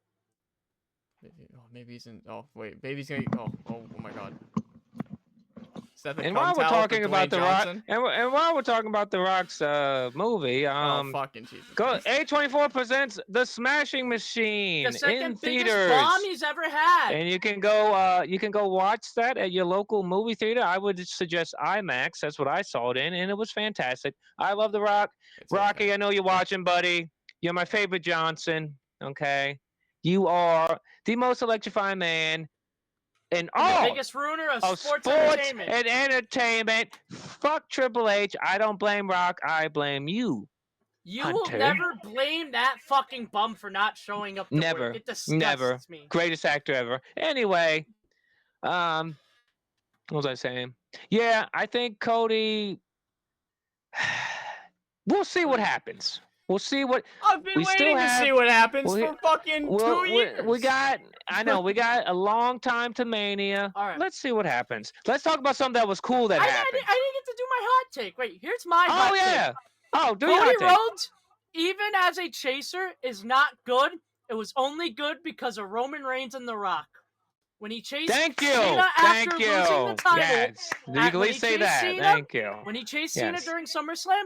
Maybe he's in. Oh wait, baby's gonna. Oh my God. And while we're talking about The Rock, and while we're talking about The Rock's movie, fucking Jesus. A24 presents The Smashing Machine the second in biggest theaters. bomb he's ever had. And you can go watch that at your local movie theater. I would suggest IMAX. That's what I saw it in, and it was fantastic. I love The Rock. Rocky, I know you're watching, buddy. You're my favorite Johnson. Okay, you are the most electrifying man in all the biggest ruiner of sports entertainment. And entertainment. Fuck Triple H. I don't blame Rock. I blame you. You Hunter. will never blame that fucking bum for not showing up to work. It disgusts me. Greatest actor ever. Anyway, what was I saying? Yeah, I think Cody. We'll see what happens. We'll see what. I've been waiting to see what happens for fucking 2 years. We got a long time to Mania. All right. Let's see what happens. Let's talk about something that was cool that happened. I didn't get to do my hot take. Wait, here's my hot take. Oh, yeah. Oh, do your hot take. take. Cody Rhodes, even as a chaser, is not good. It was only good because of Roman Reigns and The Rock. When he chased Cena after losing the title. Yes. Legally say that. Thank you. When he chased Cena during SummerSlam,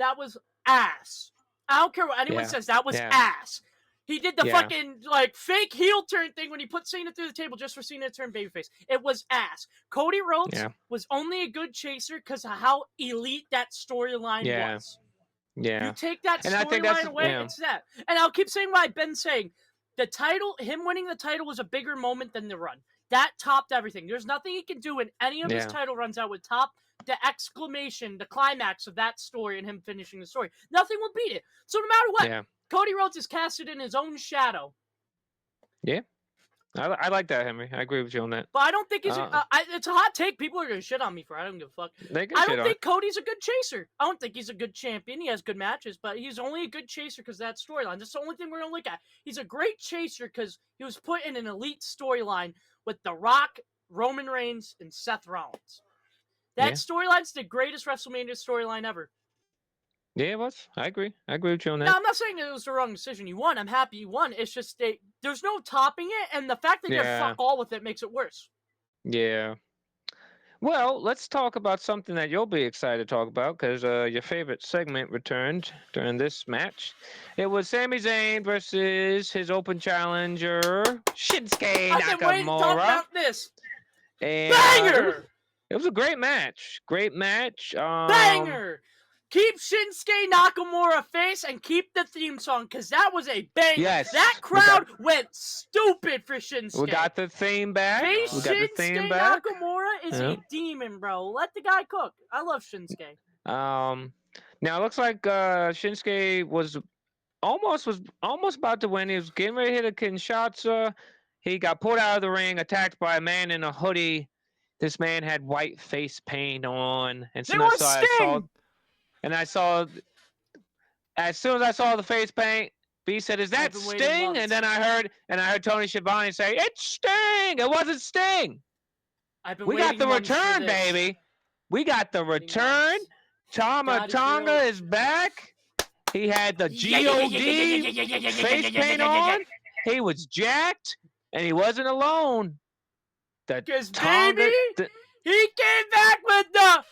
that was ass. I don't care what anyone says. That was ass. He did the fucking fake heel turn thing when he put Cena through the table just for Cena to turn babyface. It was ass. Cody Rhodes was only a good chaser because of how elite that storyline was. Yeah. You take that storyline away, it's that. And I'll keep saying what I've been saying. The title, him winning the title was a bigger moment than the run. That topped everything. There's nothing he can do in any of his title runs that would top the exclamation, the climax of that story and him finishing the story. Nothing will beat it. So no matter what, Cody Rhodes is casted in his own shadow. Yeah. I like that, Henry. I agree with you on that. But I don't think he's it's a hot take. People are going to shit on me for it. I don't give a fuck. I don't think Cody's a good chaser. I don't think he's a good champion. He has good matches, but he's only a good chaser because of that storyline. That's the only thing we're going to look at. He's a great chaser because he was put in an elite storyline with The Rock, Roman Reigns, and Seth Rollins. That storyline's the greatest WrestleMania storyline ever. Yeah, it was. I agree. I agree with you on that. Now, I'm not saying it was the wrong decision. You won. I'm happy you won. It's just there's no topping it, and the fact that you're fuck all with it makes it worse. Yeah. Well, let's talk about something that you'll be excited to talk about because your favorite segment returned during this match. It was Sami Zayn versus his open challenger, Shinsuke Nakamura. I've been waiting to talk about this. And, Banger! It was a great match. Great match. Banger! Keep Shinsuke Nakamura face and keep the theme song, because that was a banger. Yes. That crowd went stupid for Shinsuke. We got the theme back. Face Shinsuke Nakamura is a demon, bro. Let the guy cook. I love Shinsuke. Now it looks like Shinsuke was almost about to win. He was getting ready to hit a Kinshasa. He got pulled out of the ring, attacked by a man in a hoodie. This man had white face paint on, and so I saw, as soon as I saw the face paint, B said, "Is that Sting?" And then I heard Tony Schiavone say, "It's Sting." It wasn't Sting. I've been We got waiting the months for return, this. baby. We got the Waiting return. months. Tama God is Tonga real. is back. He had the God face paint on. He was jacked, and he wasn't alone. The Because, Tonga, baby, he came back with the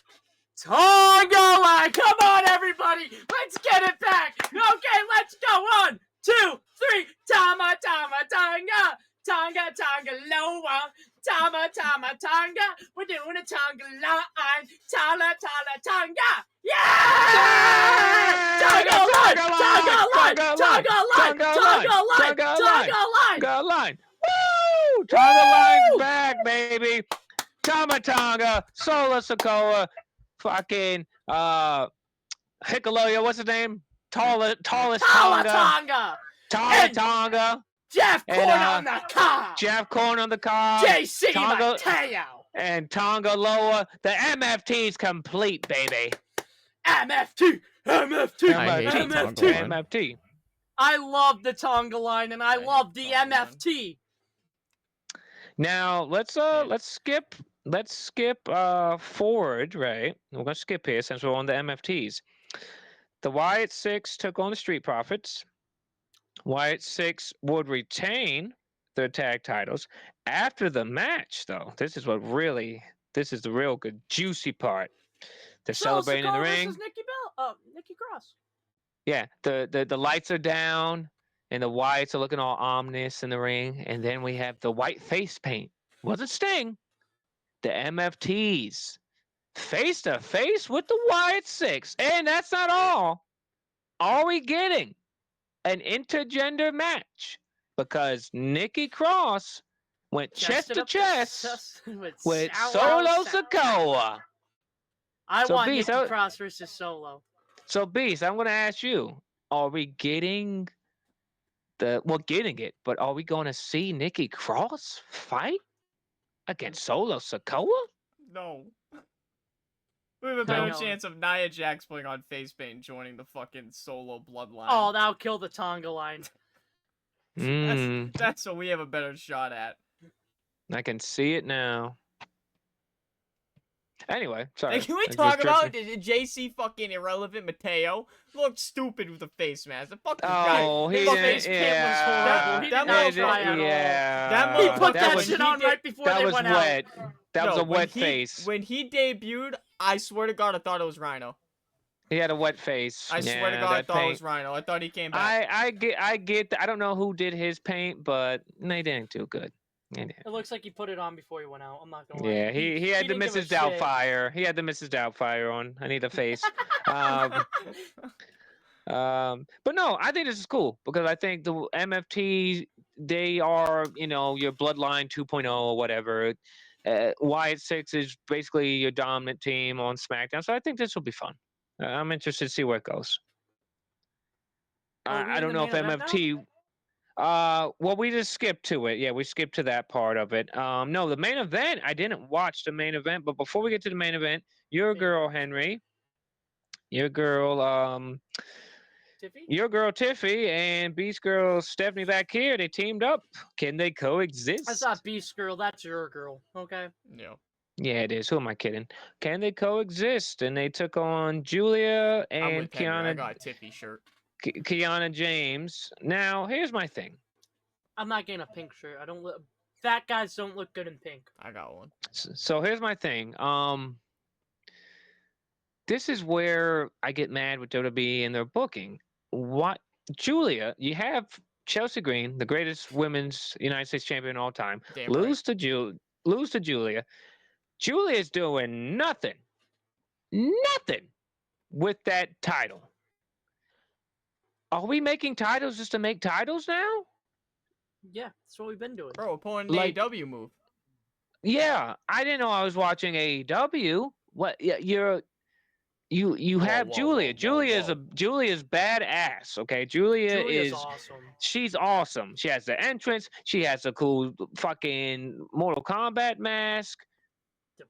Tonga line. Come on, everybody. Let's get it back. Okay, let's go. 1, 2, 3. Tama, Tama, Tonga. Tonga, Tonga, Loa. Tama, Tama, Tonga. We're doing a Tonga line. Tala, Tala, Tonga. Yeah! Tonga line! Tonga line! Tonga line! Tonga line! Tonga line! line. Woo! Tonga line's back, baby. Tama Tonga, Sola Sokoa, fucking Hikuleo, what's his name? Tallest Tala Tonga. Tonga! Tala Tonga. Jeff And, Corn on the car! Jeff Corn on the car. JC Tonga, Mateo! and Tonga Loa. The MFT's complete, baby. MFT! MFT! I hate the MFT! Tonga line. MFT. I love the Tonga line and I love the Tonga line. MFT. Now let's skip forward, right? We're gonna skip here since we're on the MFTs. The Wyatt Six took on the Street Profits. Wyatt Six would retain their tag titles after the match, though. This is the real good juicy part. They're celebrating in the ring. Nikki Cross. Yeah, the lights are down and the Wyatts are looking all ominous in the ring, and then we have the white face paint. Wasn't Sting. The MFTs face to face with the Wyatt Six, and that's not all. Are we getting an intergender match? Because Nikki Cross went chest to chest with Solo Sikoa. I want Beast, Nikki Cross versus Solo. So Beast, I'm gonna ask you: are we getting getting it? But are we going to see Nikki Cross fight against Solo Sikoa? No. We have a better chance of Nia Jax putting on face paint and joining the fucking Solo bloodline. Oh, that'll kill the Tonga line. That's what we have a better shot at. I can see it now. Anyway, sorry. Hey, can we talk about JC fucking irrelevant Mateo? Looked stupid with a face mask. The fucking guy. He face didn't. paint was horrible. He did not try at all. He put that shit on right before they went out. That was wet. That was a wet face. When he debuted, I swear to God, I thought it was Rhino. He had a wet face. I swear to God, I thought it was Rhino. I thought he came back. I get. I don't know who did his paint, but they didn't do good. It looks like he put it on before he went out. I'm not gonna lie. Yeah, he had the Mrs. Doubtfire. He had the Mrs. Doubtfire on. I need a face. But no, I think this is cool because I think the MFT, they are, your Bloodline 2.0 or whatever. Wyatt Six is basically your dominant team on SmackDown, so I think this will be fun. I'm interested to see where it goes. I don't know if MFT. Well, we just skipped to it. Yeah, we skipped to that part of it. No, the main event. I didn't watch the main event, but before we get to the main event, your girl Henry, your girl Tiffy? Your girl Tiffy and Beast Girl Stephanie back here, they teamed up. Can they coexist? That's not Beast Girl, that's your girl, okay? No. Yeah, it is. Who am I kidding? Can they coexist? And they took on Julia and Kiana. I got a Tiffy shirt. Kiana James. Now, here's my thing. I'm not getting a pink shirt. Fat guys don't look good in pink. I got one. So here's my thing. This is where I get mad with WWE and their booking. What, Julia? You have Chelsea Green, the greatest women's United States champion of all time, lose to Julia. Julia's doing nothing with that title. Are we making titles just to make titles now? Yeah, that's what we've been doing. Bro, we're pulling an AEW move. Yeah, I didn't know I was watching AEW. What? Yeah, you have Julia. Julia's badass. Okay, Julia's is awesome. She's awesome. She has the entrance. She has a cool fucking Mortal Kombat mask.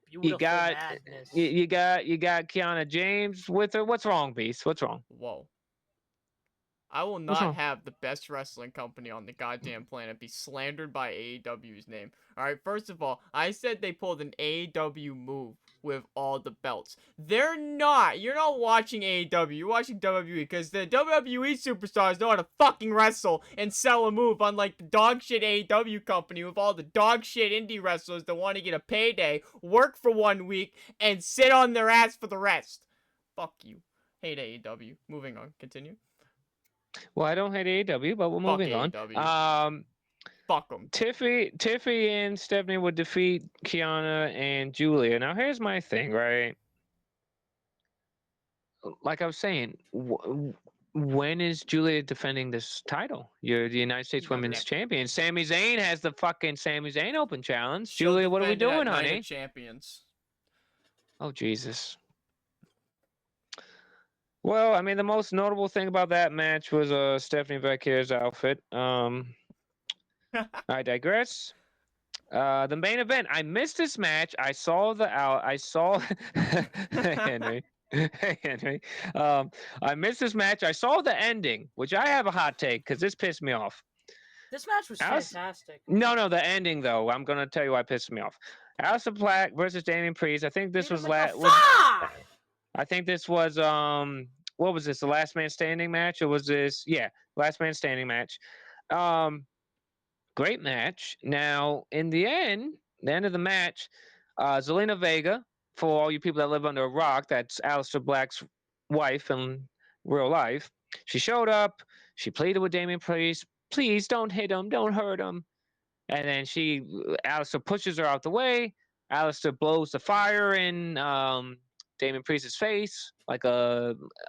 You got Kiana James with her. What's wrong, Beast? What's wrong? Whoa. I will What's not wrong? have the best wrestling company on the goddamn planet be slandered by AEW's name. Alright, first of all, I said they pulled an AEW move with all the belts. They're not. You're not watching AEW. You're watching WWE because the WWE superstars know how to fucking wrestle and sell a move, unlike the dog shit AEW company with all the dog shit indie wrestlers that want to get a payday, work for 1 week, and sit on their ass for the rest. Fuck you. Hate AEW. Moving on. Continue. Well, I don't hate AEW, but we're Fuck moving on. AEW. Fuck them. Tiffy and Stephanie would defeat Kiana and Julia. Now, here's my thing, right? Like I was saying, when is Julia defending this title? You're the United States Never. Women's Champion. Sami Zayn has the fucking Sami Zayn Open Challenge. She'll Julia, what are we defend it at doing, Night of honey? Champions. Oh, Jesus. Well, I mean, the most notable thing about that match was Stephanie Vacquer's outfit. I digress. The main event. I missed this match. I saw Henry. Hey, Henry. I missed this match. I saw the ending, which I have a hot take because this pissed me off. This match was fantastic. No, the ending though. I'm gonna tell you why it pissed me off. Aleister Black versus Damian Priest. I think this was I think this was what was this? The last man standing match? Or was this last man standing match? Great match. Now, in the end of the match, Zelina Vega, for all you people that live under a rock, that's Aleister Black's wife in real life. She showed up. She pleaded with Damian Priest, please don't hit him, don't hurt him. And then Aleister pushes her out the way. Aleister blows the fire in Damian Priest's face,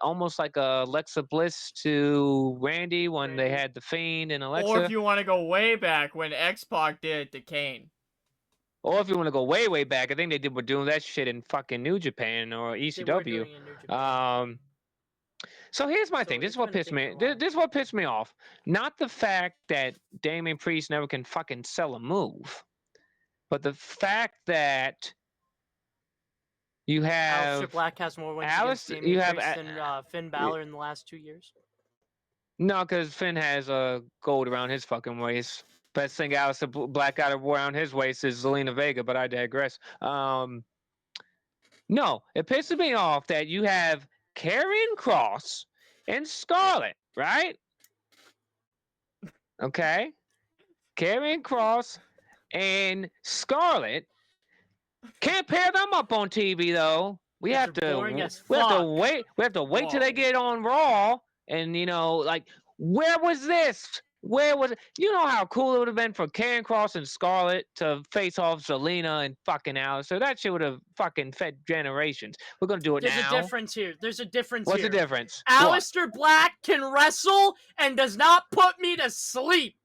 almost like a Alexa Bliss to Randy when they had the Fiend and Alexa. Or if you want to go way back when X-Pac did it to Kane. Or if you want to go way, way back, I think were doing that shit in fucking New Japan or ECW. So here's my thing. This is what pissed me. This is what pissed me off. Not the fact that Damian Priest never can fucking sell a move, but the fact that you have Aleister Black has more wins against Damian Priest than Finn Balor in the last 2 years. No, because Finn has a gold around his fucking waist. Best thing Aleister Black got around his waist is Zelina Vega, but I digress. No, it pisses me off that you have Karrion Kross and Scarlett, right? Okay. Karrion Kross and Scarlett. Can't pair them up on TV though. We have to wait till they get on Raw, and where was this? Where was it? You know how cool it would have been for Karrion Kross and Scarlett to face off Zelina and fucking Aleister? That shit would have fucking fed generations. We're gonna do it now. There's a difference here. What's the difference? Aleister Black can wrestle and does not put me to sleep.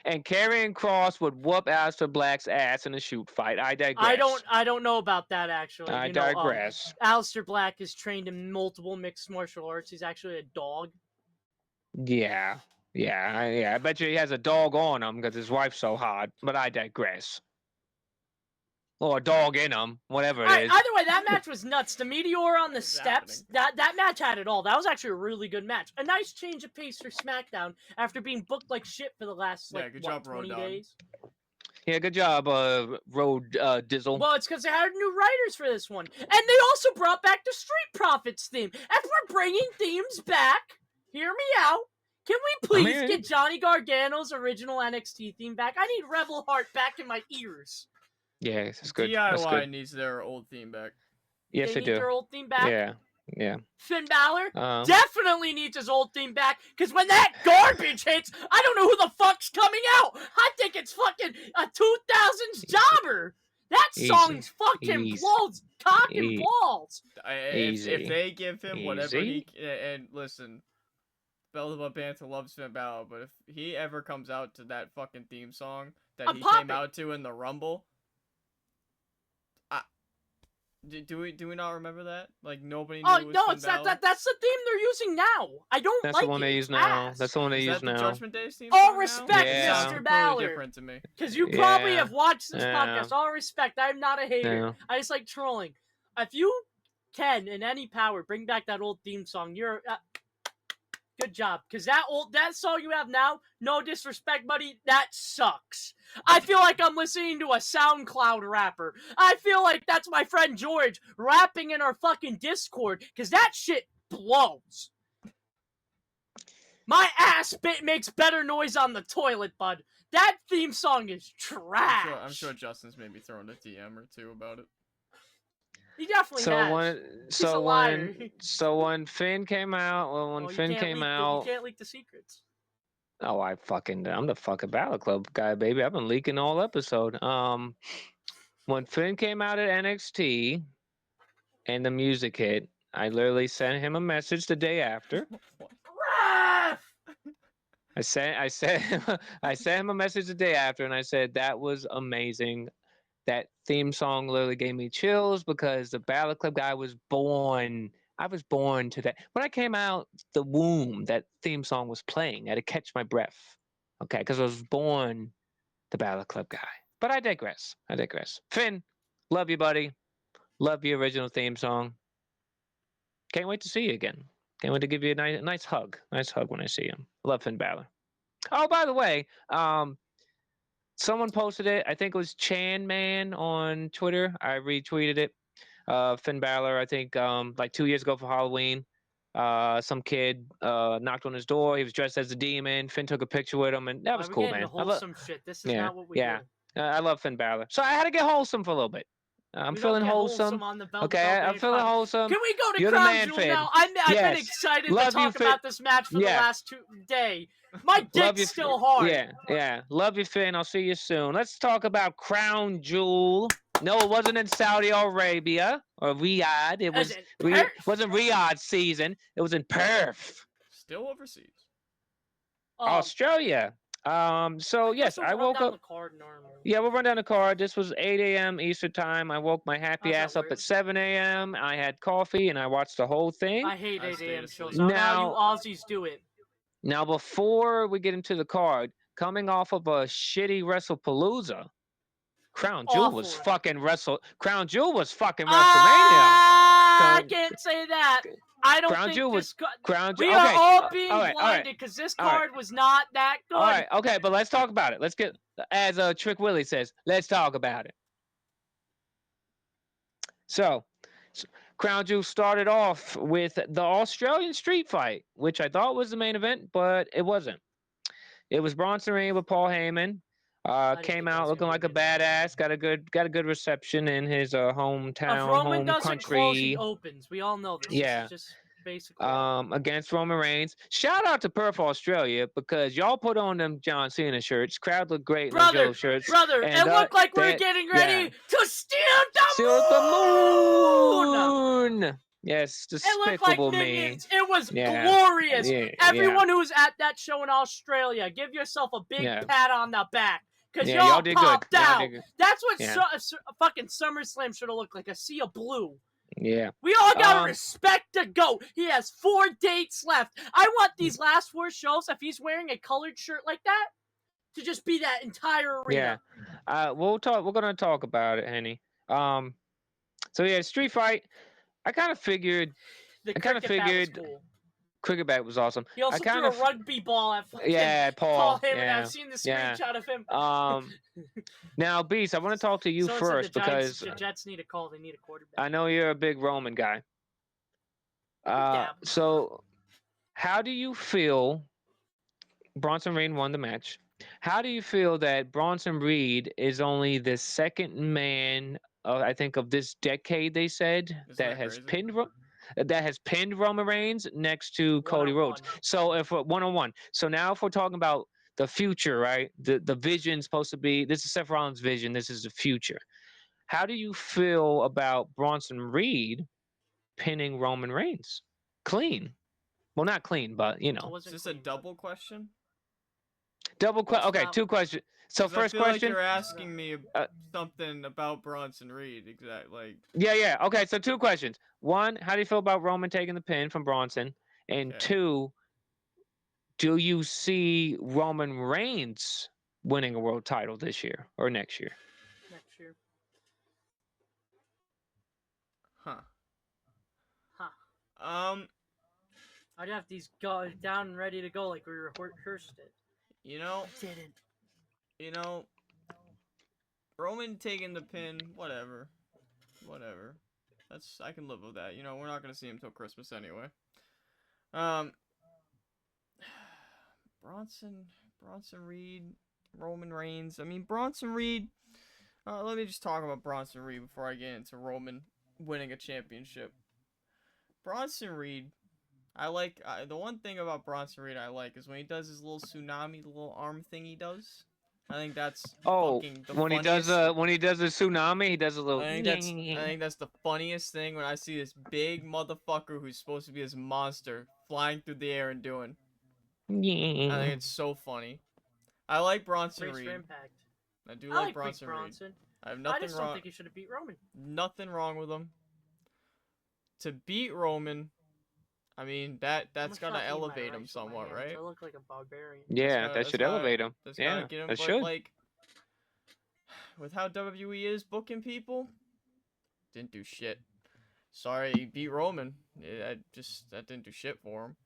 And Karrion Kross would whoop Aleister Black's ass in a shoot fight. I digress. I don't know about that actually. I digress. Aleister Black is trained in multiple mixed martial arts. He's actually a dog. Yeah. I bet you he has a dog on him because his wife's so hot. But I digress. Or a dog in him, whatever it is. Either way, that match was nuts. The meteor on the steps, that match had it all. That was actually a really good match. A nice change of pace for SmackDown after being booked like shit for the last 20 days. Yeah, good job, Road Dizzle. Well, it's because they hired new writers for this one. And they also brought back the Street Profits theme. As we're bringing themes back, hear me out. Can we please get Johnny Gargano's original NXT theme back? I need Rebel Heart back in my ears. Yeah, it's good. DIY needs their old theme back. Yes, they do. Need their old theme back? Yeah. Finn Balor definitely needs his old theme back, because when that garbage hits, I don't know who the fuck's coming out. I think it's fucking a 2000s jobber. That song's fucking blows cock and balls. If they give him whatever and listen, Belzebub Banter loves Finn Balor, but if he ever comes out to that fucking theme song that he came out to in the Rumble, do we not remember that? Like nobody knew. Oh no, it's not that. That's the theme they're using now. I don't like it. That's the one they use now. That's the one they use now. The Judgment Day theme All respect, Mr. Balor. Different to me. Because you probably have watched this podcast. All respect. I'm not a hater. I just like trolling. If you can, in any power, bring back that old theme song. You're good job. Because that song you have now, no disrespect, buddy, that sucks. I feel like I'm listening to a SoundCloud rapper. I feel like that's my friend George rapping in our fucking Discord. Because that shit blows. My ass makes better noise on the toilet, bud. That theme song is trash. I'm sure Justin's maybe throwing a DM or two about it. He definitely has. So when Finn came out, you can't leak the secrets. Oh, I'm the fucking Battle Club guy, baby. I've been leaking all episode. When Finn came out at NXT and the music hit, I literally sent him a message the day after. I sent I sent him a message the day after, and I said that was amazing. That theme song literally gave me chills because the Battle Club guy was born. I was born to that. When I came out the womb, that theme song was playing. I had to catch my breath, okay, because I was born the Battle Club guy. But I digress. Finn, love you, buddy. Love the original theme song. Can't wait to see you again. Can't wait to give you a nice hug. Nice hug when I see him. Love Finn Balor. Oh, by the way, someone posted it. I think it was Chan Man on Twitter. I retweeted it. Finn Balor, I think like 2 years ago for Halloween. Some kid knocked on his door. He was dressed as a demon. Finn took a picture with him, and that was cool, man. Wholesome shit. This is not what we do. I love Finn Balor. So I had to get wholesome for a little bit. I'm feeling wholesome. On the Bell Okay, I'm feeling wholesome. Can we go to You're Crown the man, Jewel Finn. now? I've Yes. been excited Love to talk you, about this match for the last day. My dick's still hard. Yeah. Love you, Finn. I'll see you soon. Let's talk about Crown Jewel. No, it wasn't in Saudi Arabia or Riyadh. It wasn't Riyadh season. It was in Perth. Still overseas. Australia. So yes, I woke up. Yeah, we'll run down the card. This was 8 a.m. Eastern time. I woke my happy ass up at 7 a.m. I had coffee and I watched the whole thing. I hate 8 a.m. shows. Now you Aussies do it. Now, before we get into the card, coming off of a shitty WrestlePalooza, Crown Jewel was fucking WrestleMania. I can't say that. I don't think we are all being blinded because this card was not that good. All right, okay, but let's talk about it. Let's get, as Trick Willie says, let's talk about it. So, Crown Jewel started off with the Australian street fight, which I thought was the main event, but it wasn't. It was Bronson Reed with Paul Heyman. Came out looking like a badass. Got a good reception in his hometown, if Roman home doesn't country. Close, he opens. We all know this. Yeah. It's just basically. Against Roman Reigns. Shout out to Perth, Australia, because y'all put on them John Cena shirts. Crowd looked great in the Joe shirts. Brother, it looked like we're getting ready to steal the moon. Yes, despicable me. It was glorious. Everyone who was at that show in Australia, give yourself a big pat on the back. Because y'all popped out. That's what fucking SummerSlam should have looked like. A sea of blue. Yeah. We all gotta respect the GOAT. He has 4 dates left. I want these last 4 shows, if he's wearing a colored shirt like that, to just be that entire arena. Yeah. We're gonna talk about it, Henny. So yeah, street fight. I kind of figured. Cricket bat was awesome. He also threw a rugby ball at Paul Heyman. Yeah, I've seen the screenshot of him. Now, Beast, I want to talk to you first because the Jets need a call. They need a quarterback. I know you're a big Roman guy. So, how do you feel? Bronson Reed won the match. How do you feel that Bronson Reed is only the second man, I think, of this decade? They said that has pinned Roman Reigns next to Cody Rhodes. So if we're 1-on-1, so now if we're talking about the future, right? The vision's supposed to be, this is Seth Rollins' vision. This is the future. How do you feel about Bronson Reed pinning Roman Reigns? Clean. Well, not clean, but you know. Is this a double question? Okay, 2 questions. So first question, like you're asking me something about Bronson Reed, exactly. Yeah. Okay, so 2 questions. 1, how do you feel about Roman taking the pin from Bronson? And 2, do you see Roman Reigns winning a world title this year or next year? Next year. Huh. I'd have these go down and ready to go like we rehearsed it. You know, Didn't. you know, Roman taking the pin, whatever. Whatever. I can live with that. You know, we're not gonna see him till Christmas anyway. Um Bronson Reed, Roman Reigns. I mean, Bronson Reed. Let me just talk about Bronson Reed before I get into Roman winning a championship. Bronson Reed, the one thing about Bronson Reed I like is when he does his little tsunami, the little arm thing he does. I think that's Oh, fucking the when funniest. he does a tsunami, he does a little. I think that's the funniest thing when I see this big motherfucker who's supposed to be this monster flying through the air and doing. I think it's so funny. I like Bronson Race for Reed. Impact. I do I like like Bronson Big Reed. Bronson. I have I nothing just don't wrong. think he should have beat Roman. Nothing wrong with him. To beat Roman, I mean that's gotta elevate him somewhat, right? I look like a barbarian. Yeah, that should elevate him. That's Yeah, gotta get him. that But should. like, with how WWE is booking people, didn't do shit. Sorry, he beat Roman. That didn't do shit for him.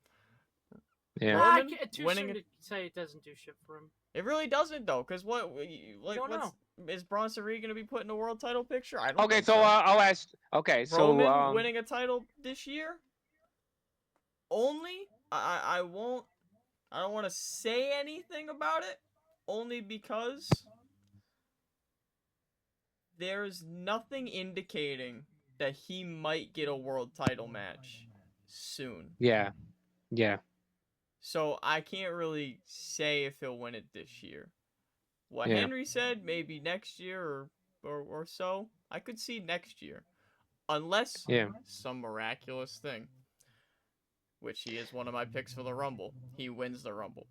Yeah. Roman Too winning soon it. to say it doesn't do shit for him. It really doesn't though, cause Don't know. is Bronson Reed gonna be put in the world title picture? I don't Okay, think so so. I'll ask. Okay, Roman so winning a title this year. Only I won't. I don't want to say anything about it. Only because there's nothing indicating that he might get a world title match soon. yeah, yeah. So I can't really say if he'll win it this year. What Yeah. Henry said, maybe next year or so. I could see next year. Unless Yeah. some miraculous thing. Which he is one of my picks for the Rumble. He wins the Rumble.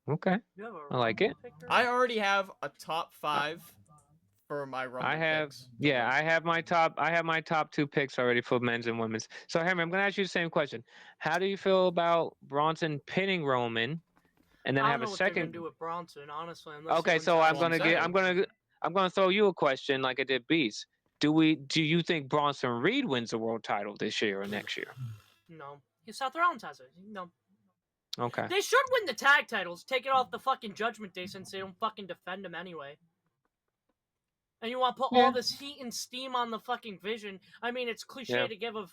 Okay, You have a I like it. Rumble picker? I already have a top 5 for my Rumble I have. picks. Yeah, I have my top. I have my top 2 picks already for men's and women's. So Henry, I'm gonna ask you the same question. How do you feel about Bronson pinning Roman, and then I don't have a know what they're gonna second? do with Bronson, honestly. Unless he Okay, wins so that I'm Well, I'm gonna title. get. saying. I'm gonna throw you a question like I did Beast. Do you think Bronson Reed wins the world title this year or next year? No. Seth Rollins has it. No. Okay. They should win the tag titles. Take it off the fucking Judgment Day since they don't fucking defend them anyway. And you want to put Yeah. all this heat and steam on the fucking Vision. I mean, it's cliche Yeah. to give a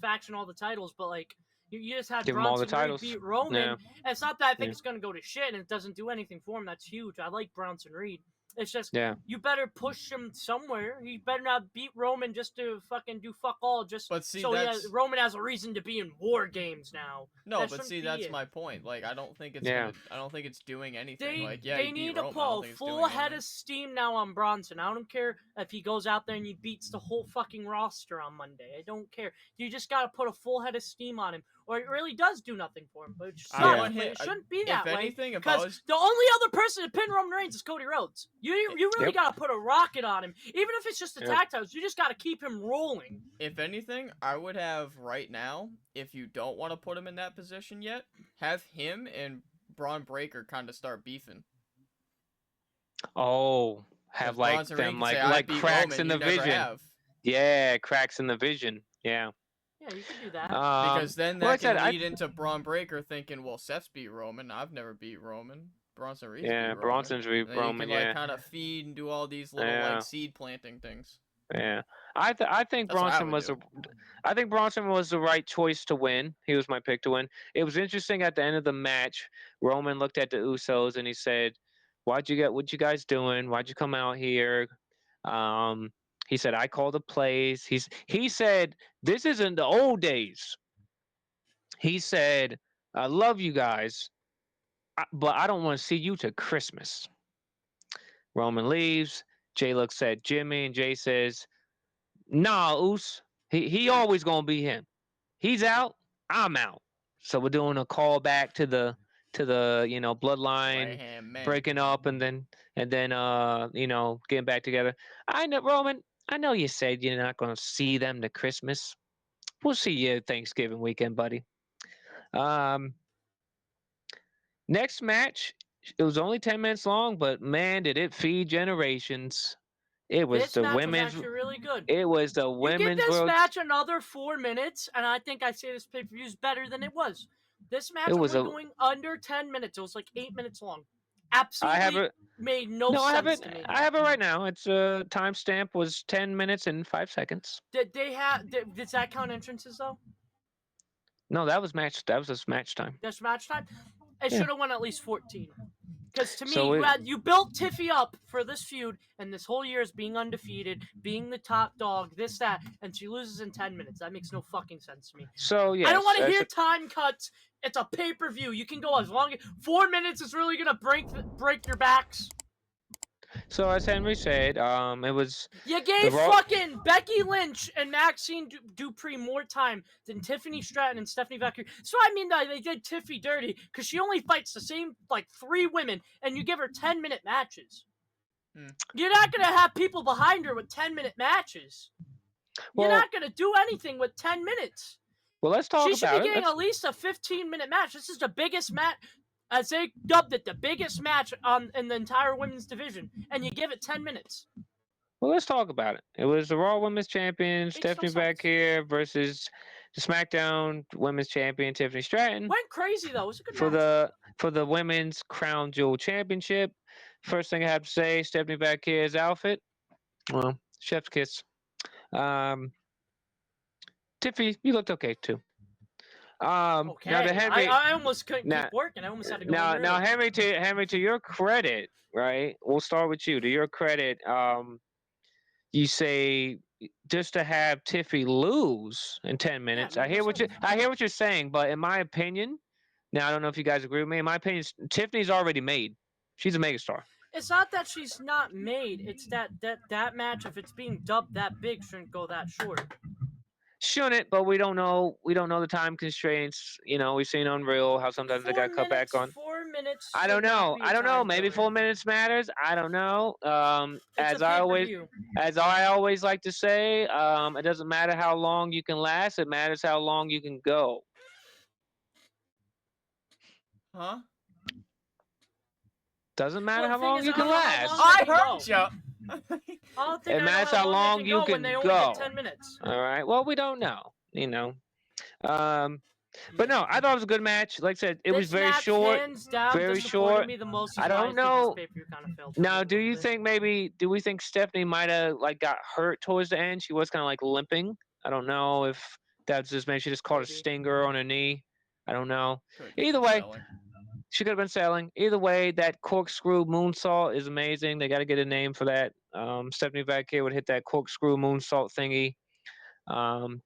faction all the titles, but like, you just had Give 'em all the Bronson Reed titles. beat Roman. Yeah. And it's not that I think Yeah. it's going to go to shit and it doesn't do anything for him. That's huge. I like Bronson Reed. It's just, Yeah. you better push him somewhere. He better not beat Roman just to fucking do fuck all. Just But see, so that's Roman has a reason to be in War Games now. no. That But shouldn't see, be that's it. my point. Like, I don't think it's Yeah. gonna. I don't think it's doing anything. They, Like, yeah, they he beat need to Roman. I don't pull think it's full doing head anything. of steam now on Bronson. I don't care if he goes out there and he beats the whole fucking roster on Monday. I don't care. You just got to put a full head of steam on him, or it really does do nothing for him. But it sucks. I want But him. it shouldn't be If that way. anything, if I Because was, the only other person to pin Roman Reigns is Cody Rhodes. You really Yep. got to put a rocket on him, even if it's just the Yep. tag titles. You just got to keep him rolling. if anything, I would have right now. If you don't want to put him in that position yet, have him and Braun Breaker kind of start beefing. Oh, have like Bronson Reed them can like say, "I like beat cracks Roman, in you the never vision. have." Yeah, cracks in the vision. Yeah. Yeah, you can do that. Because then well, I that can said, lead into Braun Breaker thinking, well, Seth's beat Roman. I've never beat Roman. Bronson Reed's yeah, beat Roman. Bronson's And then Roman. you can, Yeah. kind of feed and do all these little, Yeah. seed planting things. Yeah, I think That's what I Bronson would was do. I think Bronson was the right choice to win. He was my pick to win. It was interesting at the end of the match. Roman looked at the Usos and he said, "What you guys doing? Why'd you come out here?" He said, "I call the plays." He said, "This isn't the old days." He said, "I love you guys, but I don't want to see you to Christmas." Roman leaves. Jay looks at Jimmy and Jay says, "Nah, Oos. He always gonna be him. He's out. I'm out." So we're doing a call back to the bloodline Right hand man. breaking up and then getting back together. I know, Roman. I know you said you're not gonna see them to Christmas. We'll see you Thanksgiving weekend, buddy. Um, Next match. It was only 10 minutes long, but man, did it feed generations. It was This the match was women's. actually really good. It was the You give women's this world. match another 4 minutes, and I think I say this pay-per-view is better than it was. This match It was only a. going under 10 minutes. It was like 8 minutes long. I have Absolutely it. made no No, I have sense it. to me. I have it right now. It's timestamp was 10 minutes and 5 seconds. Did they have? Does that count entrances though? No, that was match. That was just match time. Just match time. It Yeah. should have won at least 14. Because to me, So you built Tiffy up for this feud and this whole year as being undefeated, being the top dog, this, that, and she loses in 10 minutes. That makes no fucking sense to me. So yes, I don't want to hear time cuts. It's a pay-per-view. You can go as long as 4 minutes is really gonna break your backs. So as Henry said, it was You gave fucking Becky Lynch and Maxine Dupree more time than Tiffany Stratton and Stephanie Valkyrie. So I mean, they did Tiffy dirty because she only fights the same like 3 women, and you give her 10-minute matches. You're not gonna have people behind her with 10-minute matches. You're not gonna do anything with 10 minutes. Well, let's talk about it. She should be getting at least a 15-minute match. This is the biggest match. As they dubbed it, the biggest match in the entire women's division, and you give it 10 minutes. Well, let's talk about it. It was the Raw Women's Champion Stephanie Valkyrie versus the SmackDown Women's Champion Tiffany Stratton. Went crazy though. It was a good match. For the Women's Crown Jewel Championship. First thing I have to say, Stephanie Valkyrie's outfit. Well, chef's kiss. Tiffy, you looked okay too. Okay. Now to Henry, I almost couldn't keep working. I almost had to go. Now, Henry, to your credit, right? We'll start with you. To your credit, you say just to have Tiffy lose in 10 minutes. Yeah, I hear what you're saying, but in my opinion, now I don't know if you guys agree with me. In my opinion, Tiffany's already made. She's a megastar. It's not that she's not made. It's that match, if it's being dubbed that big, shouldn't go that short. Shouldn't, but we don't know. We don't know the time constraints. You know, we've seen Unreal how sometimes they got cut back on. 4 minutes. I don't know. Maybe 4 minutes matters. I don't know. As I always like to say, it doesn't matter how long you can last. It matters how long you can go. Huh? Doesn't matter how long you can last. I heard you. It matters how long you can go. 10 minutes. All right. Well, we don't know. You know. But no, I thought it was a good match. Like I said, it was very short. Very short. I don't know. Now, do we think Stephanie might have like got hurt towards the end? She was kind of like limping. I don't know if that's just maybe she just caught a stinger on her knee. I don't know. Either way, she could have been selling. Either way, that corkscrew moonsault is amazing. They got to get a name for that. Stephanie Valkyrie would hit that corkscrew moonsault thingy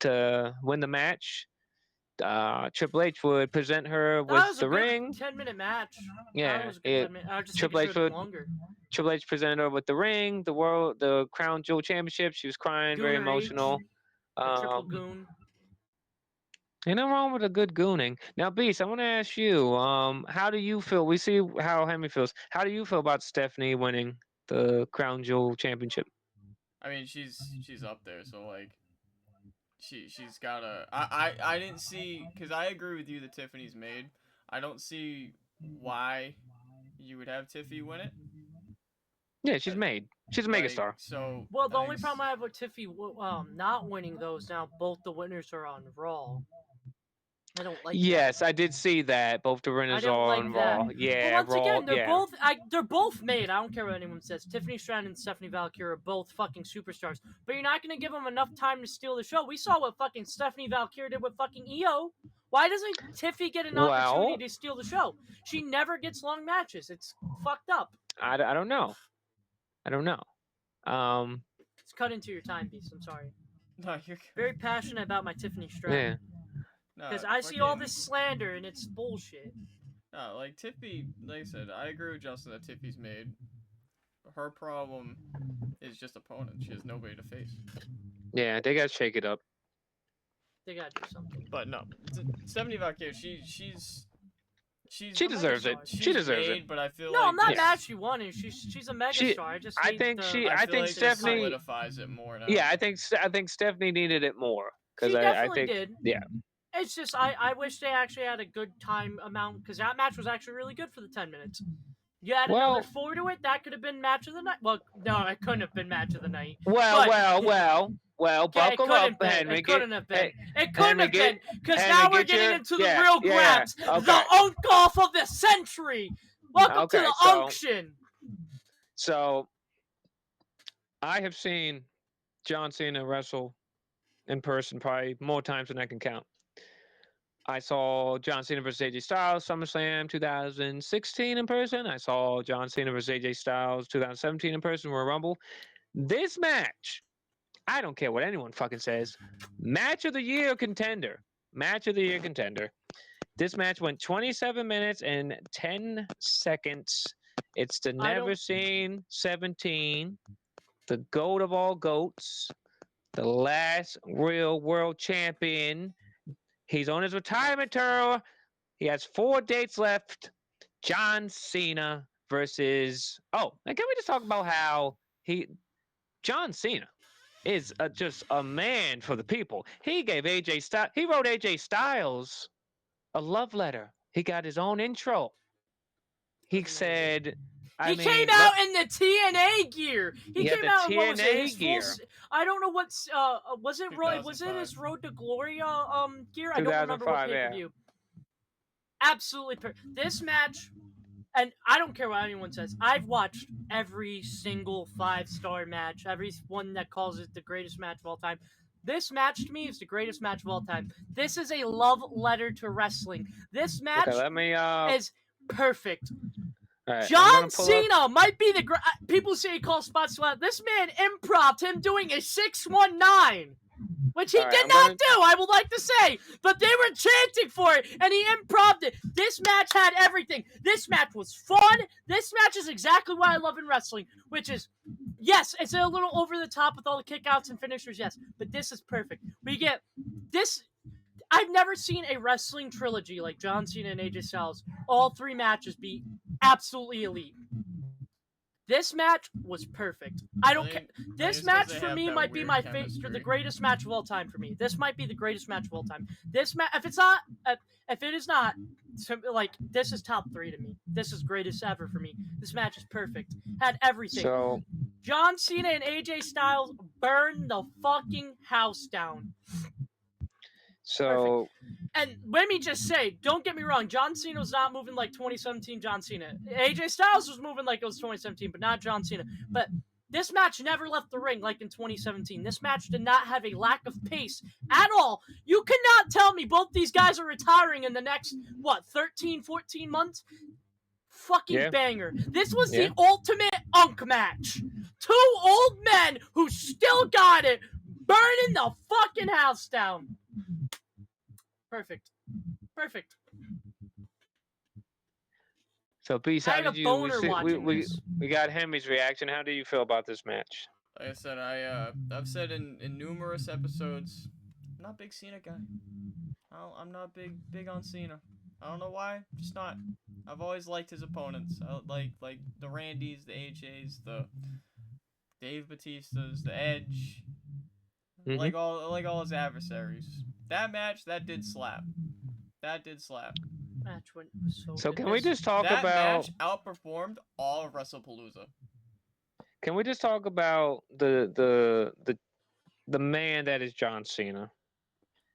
to win the match. Triple H would present her with the ring. 10-minute match. Yeah, Triple H presented her with the ring, the Crown Jewel Championship. She was crying, very emotional. Triple goon. Ain't nothing wrong with a good gooning. Now, Beast, I want to ask you, how do you feel? We see how Henry feels. How do you feel about Stephanie winning the Crown Jewel Championship? I mean, she's up there, so like, she's got a. I didn't see, because I agree with you that Tiffany's made. I don't see why you would have Tiffy win it. Yeah, she's made. She's a megastar. So well, the only problem I have with Tiffy not winning those, now both the winners are on Raw. I don't like. Yes, that. I did see that. Both the winners are on Raw. Yeah, but once again, they're Raw. they're both made. I don't care what anyone says. Tiffany Stratton and Stephanie Valkyrie are both fucking superstars. But you're not gonna give them enough time to steal the show. We saw what fucking Stephanie Valkyrie did with fucking EO. Why doesn't Tiffy get an opportunity to steal the show? She never gets long matches. It's fucked up. I don't know. It's cut into your time, Beast. I'm sorry. No, you're very passionate about my Tiffany Stratton. Yeah. Because I see all this slander and it's bullshit. No, like Tiffy, like I said, I agree with Justin that Tiffy's made. Her problem is just opponents. She has nobody to face. Yeah, they gotta shake it up. They gotta do something. But no, Stephanie Valkyrie, she deserves it. She deserves it. But I feel no, like I'm not mad she won it. She's a megastar. I think Stephanie solidifies it more now. Yeah, I think Stephanie needed it more because I think did. Yeah. It's just I wish they actually had a good time amount because that match was actually really good for the 10 minutes. You add Well- another 4 to it, that could have been match of the night. Well, no, it couldn't have been match of the night. Well, But- well, Okay, it buckle couldn't up, been. Henry. It couldn't have been. Hey, It couldn't Henry, have been. Because Henry, now we're get getting your- into the yeah, real yeah, grabs. okay. The unk off of the century. Welcome to Okay, the so- unction. So, I have seen John Cena wrestle in person probably more times than I can count. I saw John Cena versus AJ Styles SummerSlam 2016 in person. I saw John Cena versus AJ Styles 2017 in person Royal Rumble. This match, I don't care what anyone fucking says. Match of the year contender. Match of the year contender. This match went 27 minutes and 10 seconds. It's the I don't- never seen 17, the GOAT of all GOATs, the last real world champion. He's on his retirement tour. He has 4 dates left. John Cena versus. Oh, and can we just talk about how John Cena is just a man for the people. He gave AJ Styles. He wrote AJ Styles a love letter. He got his own intro. He That's said. He came out in the TNA gear. He Yeah, came the out in what was it? TNA His gear. I don't know what's was it was it his 2005. Road to Gloria gear? I don't remember what 2005, yeah. pay-per-view. Absolutely this match, and I don't care what anyone says. I've watched every single 5-star match, every one that calls it the greatest match of all time. This match to me is the greatest match of all time. This is a love letter to wrestling. This match Okay, let me. is perfect. All right, I'm John gonna pull up- Cena might be the people say he calls spots flat. This man improv'd him doing a 619, which he All right, did I'm not gonna- do. I would like to say, but they were chanting for it, and he improv'd it. This match had everything. This match was fun. This match is exactly what I love in wrestling, which is, yes, it's a little over the top with all the kickouts and finishers, yes, but this is perfect. We get this. I've never seen a wrestling trilogy like John Cena and AJ Styles. All 3 matches be absolutely elite. This match was perfect. I don't care. This match for me might be my favorite, the greatest match of all time for me. This might be the greatest match of all time. This match, if it is not, like, this is top 3 to me. This is greatest ever for me. This match is perfect. Had everything. So John Cena and AJ Styles burned the fucking house down. So And let me just say, don't get me wrong, John Cena was not moving like 2017 John Cena. AJ Styles was moving like it was 2017, but not John Cena. But this match never left the ring like in 2017. This match did not have a lack of pace at all. You cannot tell me both these guys are retiring in the next, 13, 14 months? Fucking Yeah. banger. This was Yeah. the ultimate unk match. 2 old men who still got it, burning the fucking house down. Perfect. Perfect. So, Beast, I how had a did you? boner we, watching we, this. we got Henry's reaction. How do you feel about this match? Like I said, I've said in numerous episodes, I'm not a big Cena guy. I'm not big on Cena. I don't know why, just not. I've always liked his opponents. I like the Randys, the AJs, the Dave Batistas, the Edge. I like all his adversaries. That match, that did slap. That did slap. Match went so So, good. can we just talk That about? match outperformed all of WrestlePalooza. Can we just talk about the man that is John Cena?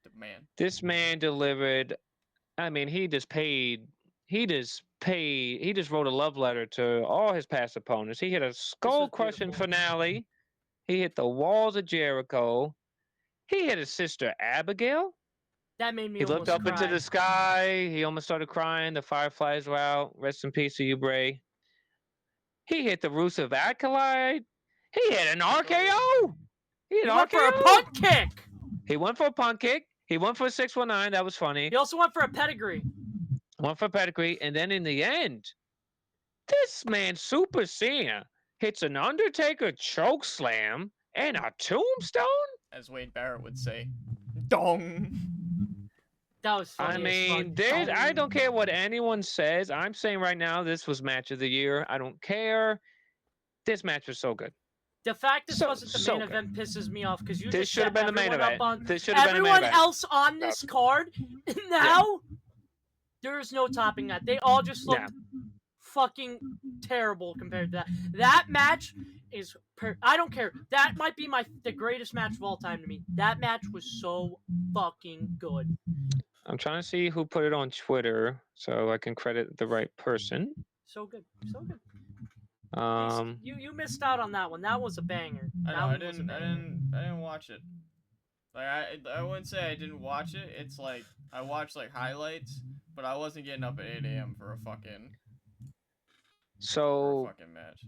The man. This man delivered. I mean, he just wrote a love letter to all his past opponents. He hit a skull-crushing beautiful. finale. He hit the walls of Jericho. He hit his sister Abigail. That made me He looked almost up into cry. the sky. He almost started crying. The fireflies were out. Rest in peace to you, Bray. He hit the Rusev Acolyte. He hit an RKO. He hit He an went for a RKO. punt kick. He went for a punt kick. He went for a 619. That was funny. He also went for a pedigree. Went for pedigree. And then in the end, this man, Super Cena, hits an Undertaker choke slam and a tombstone. As Wade Barrett would say. Dong. That was I funny as mean, fuck. I don't care what anyone says. I'm saying right now, this was match of the year. I don't care. This match was so good. The fact this So- wasn't the so main event pisses me off because you This just should have set been the main everyone event. up on This should have been the main everyone event. else on this card. Now there is no topping that. They all just looked fucking terrible compared to that. That match is I don't care. That might be the greatest match of all time to me. That match was so fucking good. I'm trying to see who put it on Twitter so I can credit the right person. So good. So good. Um, You missed out on that one. That was a banger. I know. That I one was a didn't. banger. I didn't watch it. Like I wouldn't say I didn't watch it. It's like I watched like highlights, but I wasn't getting up at 8 a.m. for a fucking so match.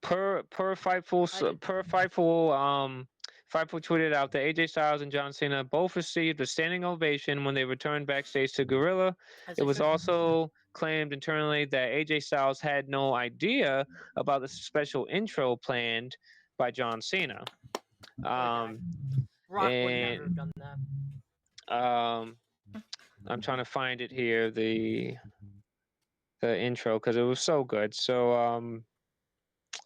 per Fightful tweeted out that AJ Styles and John Cena both received a standing ovation when they returned backstage to Gorilla. It was also claimed internally that AJ Styles had no idea about the special intro planned by John Cena. Rock would never have done that. I'm trying to find it here, the intro, because it was so good. So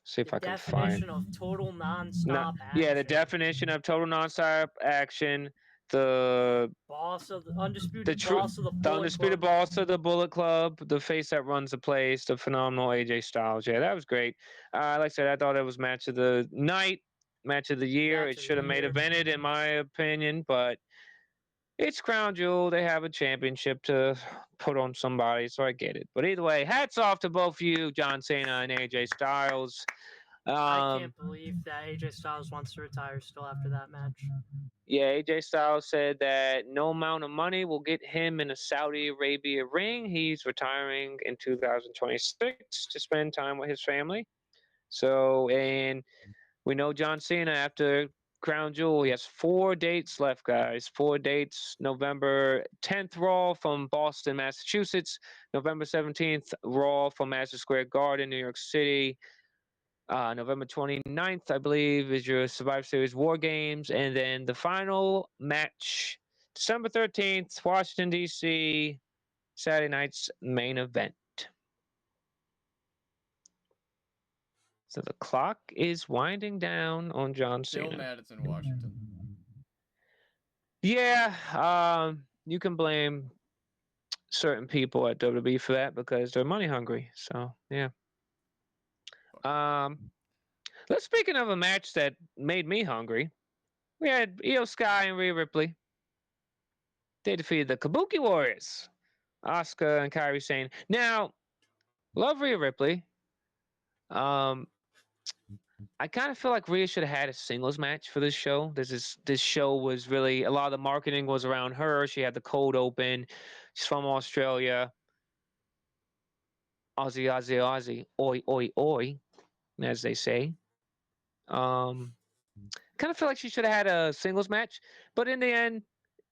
see if I can find. Definition of total non-stop action. Yeah, the definition of total non-stop action. The boss of the undisputed the boss of the Bullet undisputed Club. boss of the Bullet Club, the face that runs the place, the phenomenal AJ Styles. Yeah, that was great. Like I said, I thought it was match of the night, match of the year. It should have made evented, in my opinion, but it's Crown Jewel. They have a championship to put on somebody, so I get it. But either way, hats off to both you, John Cena and AJ Styles. I can't believe that AJ Styles wants to retire still after that match. Yeah, AJ Styles said that no amount of money will get him in a Saudi Arabia ring. He's retiring in 2026 to spend time with his family. So, and we know John Cena after Crown Jewel, he has 4 dates left, guys. 4 dates. November 10th, Raw from Boston, Massachusetts. November 17th, Raw from Madison Square Garden, New York City. November 29th, I believe, is your Survivor Series War Games. And then the final match, December 13th, Washington, D.C., Saturday night's main event. So the clock is winding down on John Cena. Still mad it's in Washington. Yeah, you can blame certain people at WWE for that because they're money hungry. So, yeah. Let's speaking of a match that made me hungry. We had Io Sky and Rhea Ripley. They defeated the Kabuki Warriors, Asuka and Kairi Sane. Now, love Rhea Ripley. I kind of feel like Rhea should have had a singles match for this show. This show was really, a lot of the marketing was around her. She had the cold open. She's from Australia. Aussie, Aussie, Aussie. Oi, oi, oi, as they say. Kind of feel like she should have had a singles match, but in the end,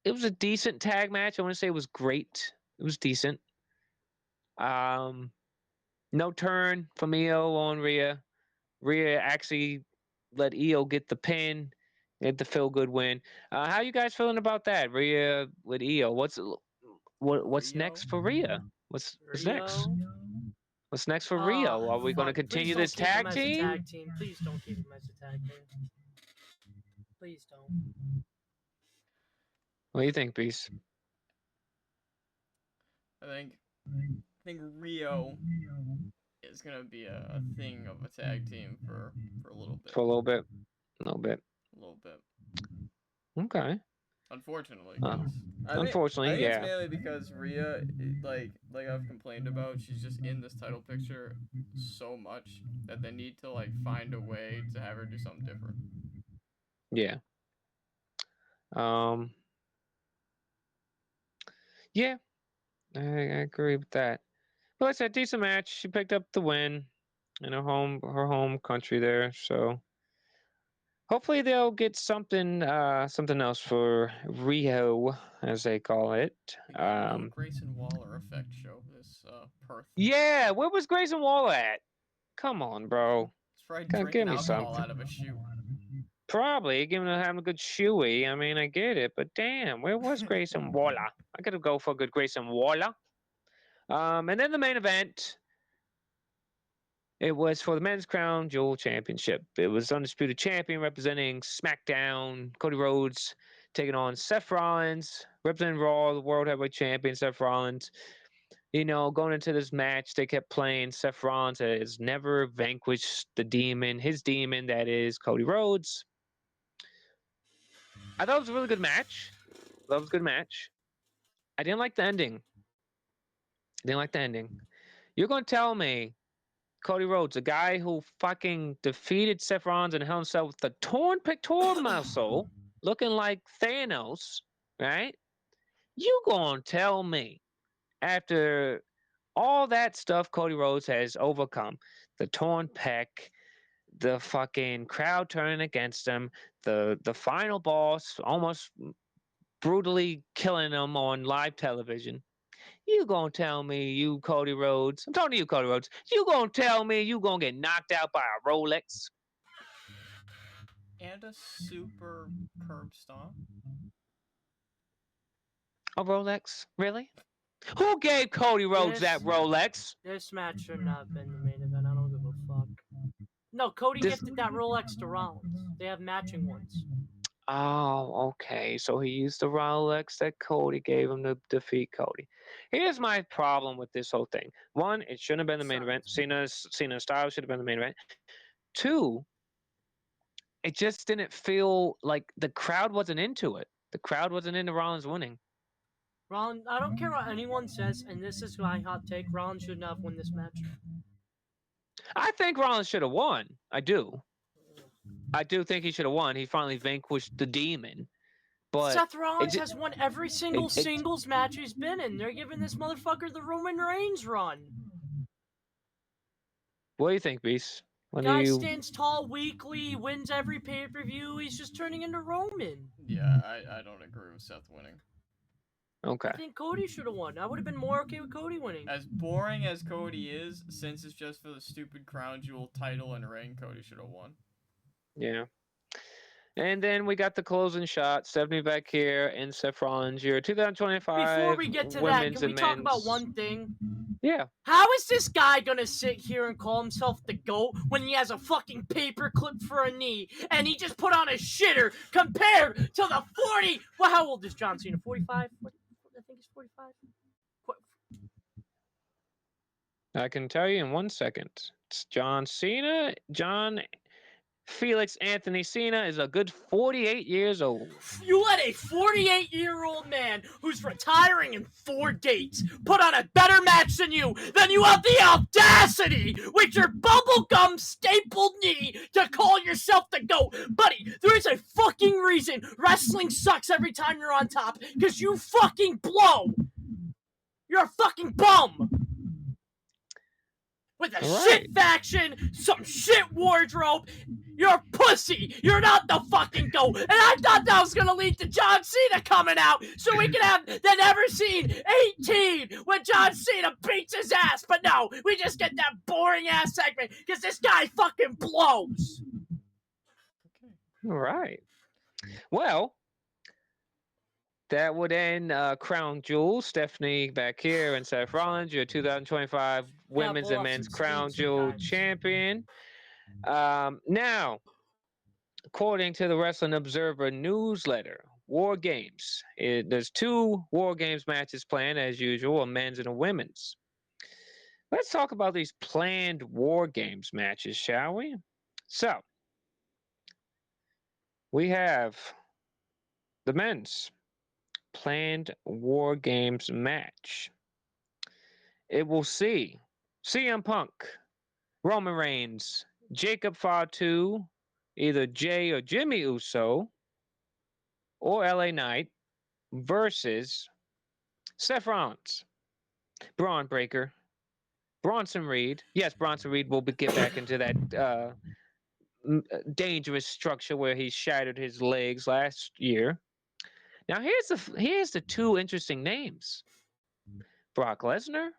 it was a decent tag match. I want to say it was great. It was decent. No turn from Io on Rhea. Rhea actually let Io get the pin, get the feel good win. How you guys feeling about that? Rhea with Io. What's next for Rhea? What's next? What's next for Rio? Are we going to continue this tag team? Please don't keep him as a tag team. Please don't. What do you think, Beast? I think Rio is gonna be a thing of a tag team for a little bit. For a little bit. A little bit. A little bit. Okay. Unfortunately. Unfortunately, I think yeah. it's mainly because Rhea, like I've complained about, she's just in this title picture so much that they need to like find a way to have her do something different. Yeah. Yeah, I agree with that. But like I said, decent match. She picked up the win in her home country there. So hopefully they'll get something else for Rio, as they call it. No Grayson Waller effect show this Perth. Yeah, where was Grayson Waller at? Come on, bro. It's probably drinking alcohol something. out of a shoe. Probably having a good shoey. I mean, I get it, but damn, where was Grayson Waller? I gotta go for a good Grayson Waller. And then the main event. It was for the Men's Crown Jewel Championship. It was Undisputed Champion representing SmackDown, Cody Rhodes, taking on Seth Rollins, representing Raw, the World Heavyweight Champion, Seth Rollins. Going into this match, they kept playing Seth Rollins has never vanquished his demon that is Cody Rhodes. I thought it was a really good match. That was a good match. I didn't like the ending. You're going to tell me Cody Rhodes, a guy who fucking defeated Seth Rollins and held himself with the torn pectoral muscle, looking like Thanos, right? You going to tell me after all that stuff Cody Rhodes has overcome, the torn pec, the fucking crowd turning against him, the final boss almost brutally killing him on live television. You gonna tell me you Cody Rhodes? I'm talking to you, Cody Rhodes. You gonna tell me you gonna get knocked out by a Rolex? And a super curb stomp. A Rolex? Really? Who gave Cody Rhodes that Rolex? This match should not have been the main event. I don't give a fuck. No, Cody gifted that Rolex to Rollins. They have matching ones. Oh, okay. So he used the Rolex that Cody gave him to defeat Cody. Here's my problem with this whole thing. One, it shouldn't have been the main event. Cena and Styles should have been the main event. Two, it just didn't feel like the crowd wasn't into it. The crowd wasn't into Rollins winning. Rollins, I don't care what anyone says, and this is my hot take. Rollins should not win this match. I think Rollins should have won. I do. I do think he should have won. He finally vanquished the demon. But Seth Rollins has won every single singles match he's been in. They're giving this motherfucker the Roman Reigns run. What do you think, Beast? Guy stands tall weekly, wins every pay-per-view. He's just turning into Roman. Yeah, I don't agree with Seth winning. Okay. I think Cody should have won. I would have been more okay with Cody winning. As boring as Cody is, since it's just for the stupid crown jewel title and ring, Cody should have won. Yeah. And then we got the closing shot. Stephanie back here and Seth Rollins. Your 2025 Before we get to that, can we talk about one thing? Yeah. How is this guy gonna sit here and call himself the GOAT when he has a fucking paperclip for a knee and he just put on a shitter compared to the 40? Well, how old is John Cena? 45? I think he's 45. I can tell you in 1 second. It's John Cena. John Felix Anthony Cena is a good 48 years old. You let a 48-year-old man who's retiring in 4 dates put on a better match than you have the audacity with your bubblegum stapled knee to call yourself the GOAT. Buddy, there is a fucking reason wrestling sucks every time you're on top, because you fucking blow. You're a fucking bum. With a shit faction, some shit wardrobe, you're a pussy. You're not the fucking GOAT. And I thought that was gonna lead to John Cena coming out so we can have the never seen 18 when John Cena beats his ass. But no, we just get that boring ass segment because this guy fucking blows. All right. Well, that would end Crown Jewel. Stephanie back here and Seth Rollins, your 2025 Women's and Men's Crown Jewel champion. Now, according to the Wrestling Observer newsletter, War Games. There's 2 War Games matches planned as usual, a men's and a women's. Let's talk about these planned War Games matches, shall we? So, we have the men's planned War Games match. It will see CM Punk, Roman Reigns, Jacob Fatu, either Jay or Jimmy Uso, or LA Knight versus Seth Rollins, Braun Breaker, Bronson Reed. Yes, Bronson Reed will get back into that dangerous structure where he shattered his legs last year. Now here's the 2 interesting names: Brock Lesnar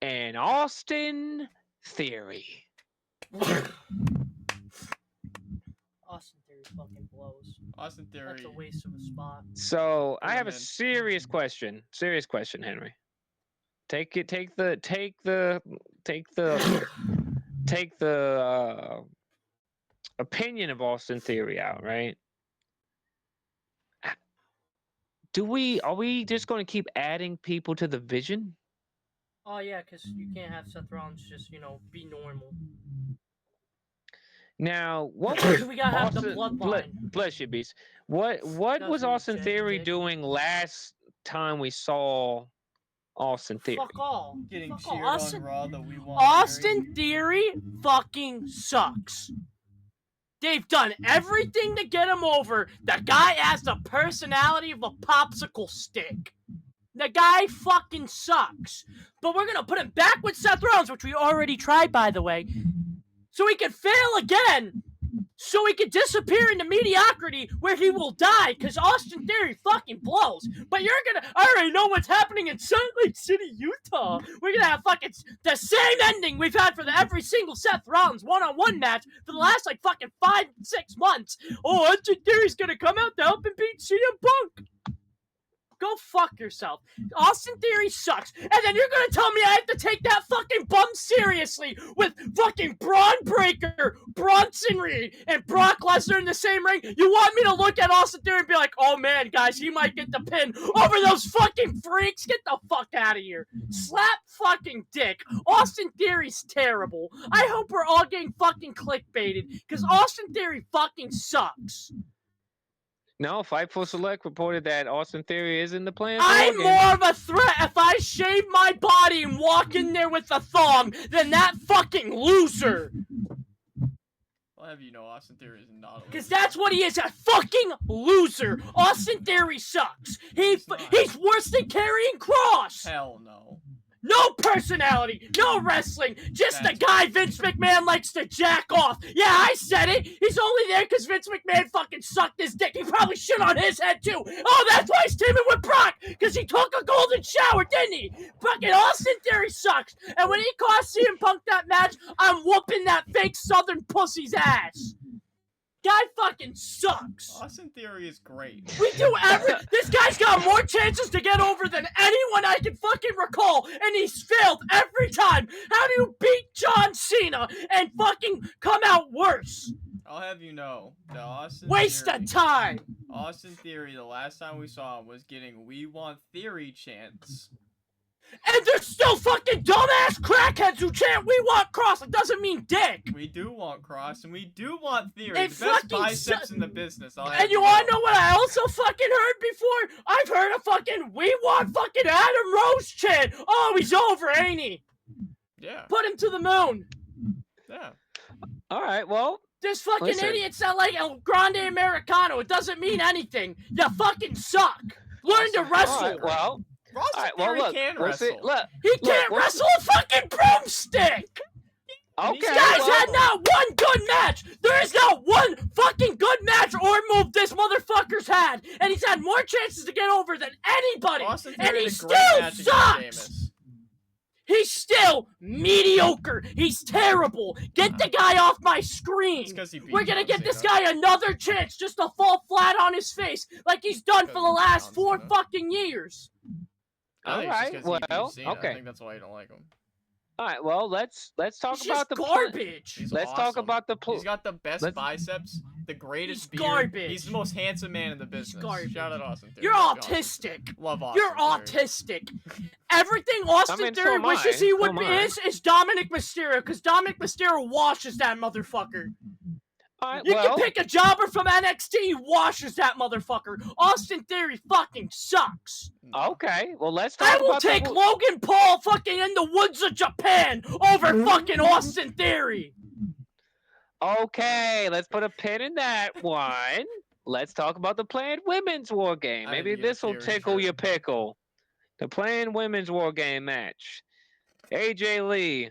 and Austin Theory. Austin Theory fucking blows. Austin Theory. That's a waste of a spot. So I have a serious question. Serious question, Henry. Take the opinion of Austin Theory out, right? Are we just going to keep adding people to the Vision? Oh yeah, because you can't have Seth Rollins just be normal. Now, what was We gotta have the Austin? bloodline. Bless you, Beast. What was Doesn't mean Austin Theory dick. doing last time we saw Austin Theory? Fuck all. Getting Fuck all. cheered on Raw that we want. Austin Theory fucking sucks. They've done everything to get him over. The guy has the personality of a popsicle stick. The guy fucking sucks. But we're gonna put him back with Seth Rollins, which we already tried, by the way, so he can fail again. So he can disappear into mediocrity where he will die, because Austin Theory fucking blows. But I already know what's happening in Salt Lake City, Utah. We're gonna have fucking the same ending we've had for every single Seth Rollins one-on-one match for the last like fucking 5-6 months. Oh, Austin Theory's gonna come out to help him beat CM Punk. Go fuck yourself. Austin Theory sucks. And then you're gonna tell me I have to take that fucking bum seriously with fucking Braun Breaker, Bronson Reed, and Brock Lesnar in the same ring? You want me to look at Austin Theory and be like, oh man, guys, he might get the pin over those fucking freaks? Get the fuck out of here. Slap fucking dick. Austin Theory's terrible. I hope we're all getting fucking clickbaited, because Austin Theory fucking sucks. No, Fightful Select reported that Austin Theory is in the plan. I'm more of a threat if I shave my body and walk in there with a thong than that fucking loser. I'll have you know Austin Theory is not a loser. Because that's what he is, a fucking loser. Austin Theory sucks. He's worse than Karrion Kross. Hell no. No personality, no wrestling, just a guy Vince McMahon likes to jack off. Yeah, I said it. He's only there because Vince McMahon fucking sucked his dick. He probably shit on his head too. Oh, that's why he's teaming with Brock, because he took a golden shower, didn't he? Fucking Austin Theory sucks. And when he cost CM Punk that match, I'm whooping that fake Southern pussy's ass. Guy fucking sucks. Austin Theory is great. We do this guy's got more chances to get over than anyone I can fucking recall, and he's failed every time. How do you beat John Cena and fucking come out worse? I'll have you know, the Austin Waste Theory, of time. Austin Theory, the last time we saw him, was getting "We Want Theory" chants. And there's still fucking dumbass crackheads who chant "We want Cross." It doesn't mean dick. We do want Cross, and we do want Theory. They The best fucking biceps in the business. And you wanna know what I also fucking heard before? I've heard a fucking "We want fucking Adam Rose" chant. Oh, he's over, ain't he? Yeah. Put him to the moon. Yeah. All right, well. There's fucking Listen. idiots that like El Grande Americano. It doesn't mean anything. You fucking suck. Learn to wrestle. All right, well. Austin All right, well, Theory look. can We'll see. wrestle. Look. He can't we'll wrestle a fucking broomstick. Okay. These guys well, had not one good match. There is not one fucking good match or move this motherfucker's had. And he's had more chances to get over than anybody. Austin And Theory he had a great still match against sucks. Sheamus. He's still mediocre. He's terrible. Get the guy off my screen. It's 'cause he beat We're gonna John give this Cena. guy another chance just to fall flat on his face like he's done for the Because last John 4 Cena. fucking years. I think All it's just right, 'cause he beat well, Cena. okay. I think that's why you don't like him. All right, well, let's talk He's about just the garbage. He's Let's talk awesome. about the He's got the best let's- biceps, the greatest He's beard. garbage. He's the most handsome man in the business. garbage. Shout out Austin Theory. You're Love Austin. autistic. Love Austin You're Theory. autistic. Everything Austin I mean, so Theory am I. wishes he So would am be I. is Dominic Mysterio, because Dominic Mysterio washes that motherfucker. All right, You well, can pick a jobber from NXT, he washes that motherfucker. Austin Theory fucking sucks. okay. Well, let's talk I will about take the, Logan Paul fucking in the woods of Japan over fucking Austin Theory. Okay, let's put a pin in that one. Let's talk about the planned women's war game. I Maybe didn't get a this will Theory tickle shirt. your pickle. The planned women's war game match. AJ Lee,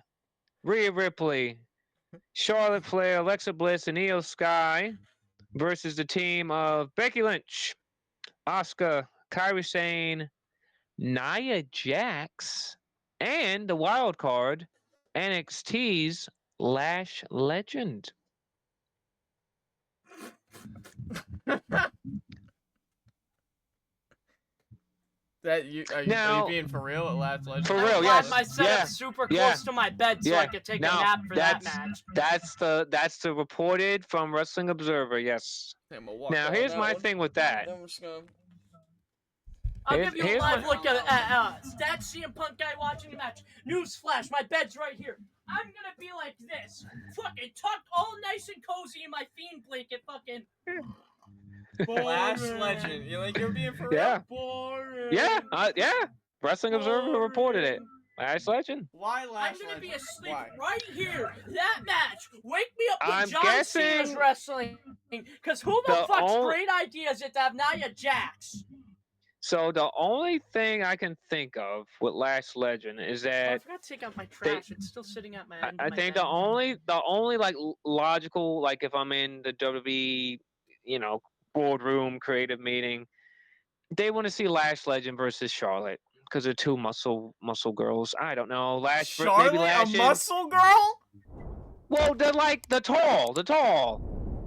Rhea Ripley, Charlotte Flair, Alexa Bliss, and Io Sky versus the team of Becky Lynch, Asuka, Kairi Sane, Nia Jax, and the wild card, NXT's Lash Legend. That you are, you Now- being for real at Last Legend? For I real, had yes. my setup Yeah. super Yeah. close to my bed so Yeah. I could take Now, a nap for that that's- match. That's the reported from Wrestling Observer. Yes. I'm gonna walk Now down here's that my one. thing with that. Then we're just gonna... I'll give you a Here's live my, look at that CM Punk guy watching the match. Newsflash, my bed's right here. I'm gonna be like this, fucking tucked all nice and cozy in my Fiend blanket, fucking. Lash Legend. You're being for real? yeah, Boring. yeah. Wrestling Observer reported it. Lash Legend. Why Lash I'm gonna Legend? be asleep Why? right here. That match. Wake me up when I'm John Cena's guessing wrestling. Cause who the the fuck's only great idea is it to have Nia Jax? so the only thing I can think of with Lash Legend is Oh, I that forgot to take out my they, trash. It's still sitting at my end I of my think bed. the only like logical, like if I'm in the WWE, boardroom creative meeting, they want to see Lash Legend versus Charlotte because they're two muscle girls. I don't know. Maybe Charlotte, a Lash in. muscle girl? Well, they're like the tall.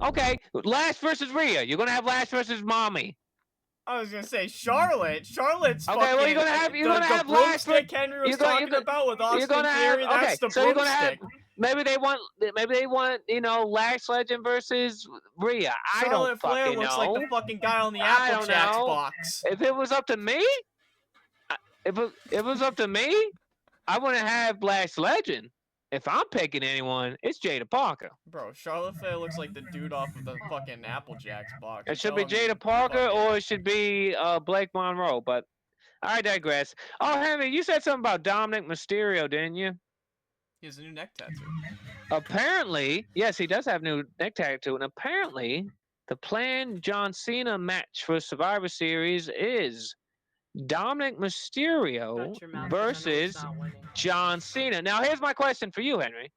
Okay, Lash versus Rhea. You're gonna have Lash versus Mommy. I was gonna say Charlotte. Charlotte's Okay, fucking well you're gonna have the Lash. broomstick Henry was talking about with You're Austin gonna have Theory. okay. That's the So you're gonna have broomstick. maybe they want Lash Legend versus Rhea. I don't Charlotte Flair fucking looks know. like the fucking guy on the I Apple don't Jacks know. box. If it was up to me, if it was up to me, I wouldn't have Lash Legend. If I'm picking anyone, it's Jada Parker. Bro, Charlotte Flair looks like the dude off of the fucking Apple Jacks box. It should be Jada Parker or it should be Blake Monroe. But I digress. Oh, Henry, you said something about Dominic Mysterio, didn't you? He has a new neck tattoo. Apparently, yes, he does have a new neck tattoo, and apparently, the planned John Cena match for Survivor Series is Dominic Mysterio Shut your mouth, 'cause I know he's versus not winning. John Cena. Now, here's my question for you, Henry.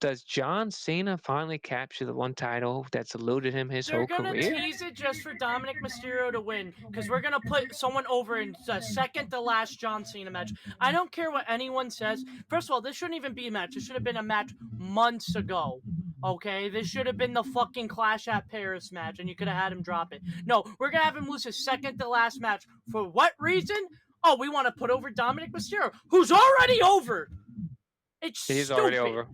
Does John Cena finally capture the one title that's eluded him his They're whole gonna career? tease it just for Dominic Mysterio to win, because we're gonna put someone over in the second to last John Cena match. I don't care what anyone says. First of all, this shouldn't even be a match. This should have been a match months ago. Okay, this should have been the fucking Clash at Paris match, and you could have had him drop it. No, we're gonna have him lose his second to last match. For what reason? Oh, we want to put over Dominic Mysterio, who's already over. It's He's stupid. already over.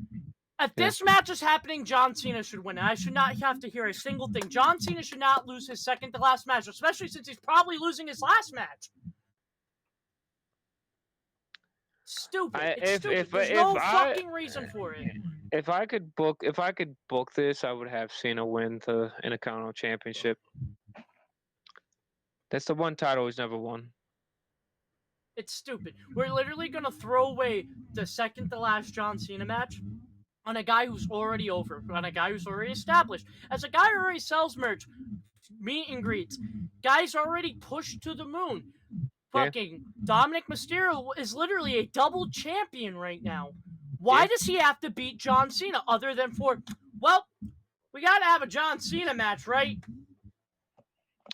If this match is happening, John Cena should win. I should not have to hear a single thing. John Cena should not lose his second to last match, especially since he's probably losing his last match. Stupid. It's stupid. There's no fucking reason for it. If I could book this, I would have Cena win the Intercontinental Championship. That's the one title he's never won. It's stupid. We're literally gonna throw away the second to last John Cena match on a guy who's already over, on a guy who's already established. As a guy who already sells merch, meet and greets, guys already pushed to the moon. Fucking Dominic Mysterio is literally a double champion right now. Why does he have to beat John Cena other than for, well, we gotta have a John Cena match, right?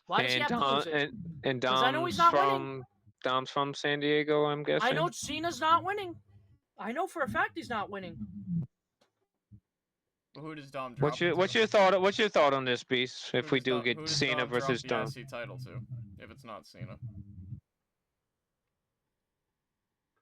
Why does he have to lose it? And 'Cause I know he's not winning. Dom's from San Diego, I'm guessing. I know Cena's not winning. I know for a fact he's not winning. Well, who does Dom drop? What's your thought on this piece? If we do who get does Cena Dom versus drop Dom. the IC title to, if it's not Cena.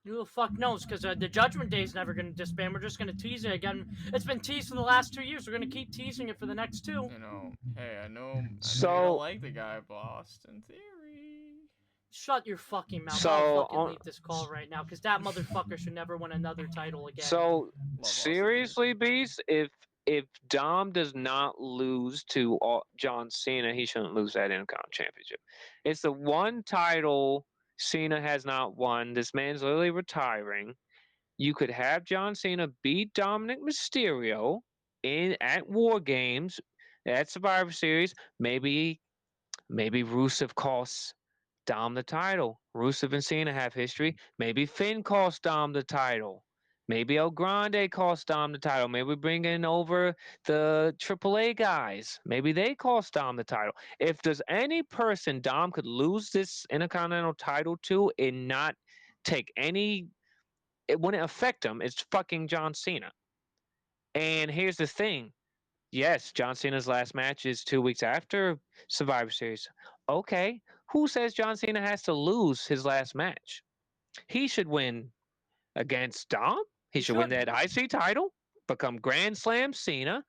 Who the fuck knows? Because the Judgment Day is never going to disband. We're just going to tease it again. It's been teased for the last 2 years. We're going to keep teasing it for the next two. You know, hey, I know you So- don't like the guy, Boston Theory. Shut your fucking mouth. So, I'll fucking leave this call right now because that motherfucker should never win another title again. So Austin seriously, Beast, if Dom does not lose to John Cena, he shouldn't lose that Intercontinental Championship. It's the one title Cena has not won. This man's literally retiring. You could have John Cena beat Dominic Mysterio at War Games, at Survivor Series. Maybe Rusev costs Dom the title. Rusev and Cena have history. Maybe Finn costs Dom the title. Maybe El Grande costs Dom the title. Maybe bringing over the AAA guys. Maybe they cost Dom the title. If there's any person Dom could lose this Intercontinental title to and not take any, it wouldn't affect him. It's fucking John Cena. And here's the thing. Yes, John Cena's last match is 2 weeks after Survivor Series. Okay, who says John Cena has to lose his last match? He should win against Dom. He should win that IC title, become Grand Slam Cena,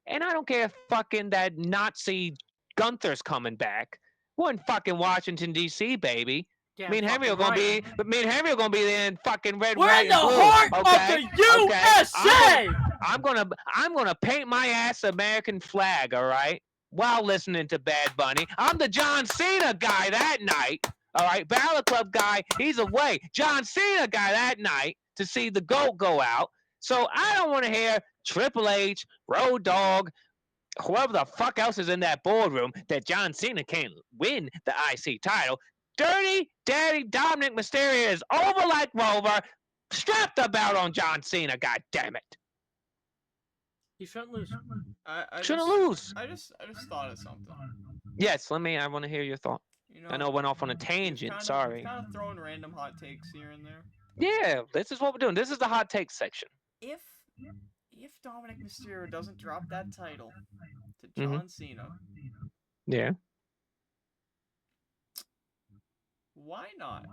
and I don't care if fucking that Nazi Gunther's coming back. We're in fucking Washington D.C., baby. Damn Me and Henry are fucking gonna right. be, but me and Henry are gonna be there in fucking red, We're white, in the and blue. heart Okay, of the okay. USA. I'm gonna paint my ass American flag. All right, while listening to Bad Bunny. I'm the John Cena guy that night. All right, Balor Club guy, he's away. John Cena guy that night to see the GOAT go out. So I don't want to hear Triple H, Road Dogg, whoever the fuck else is in that boardroom that John Cena can't win the IC title. Dirty Daddy Dominic Mysterio is over like Rover. Strap the belt on John Cena, god damn it. He shouldn't lose. I Shouldn't just, lose. I just thought of something. Yes, I want to hear your thought. You know, I know I went off on a tangent, sorry. We've kind of thrown random hot takes here and there. Yeah, this is what we're doing. This is the hot take section. If Dominic Mysterio doesn't drop that title to John Cena, Yeah. why not?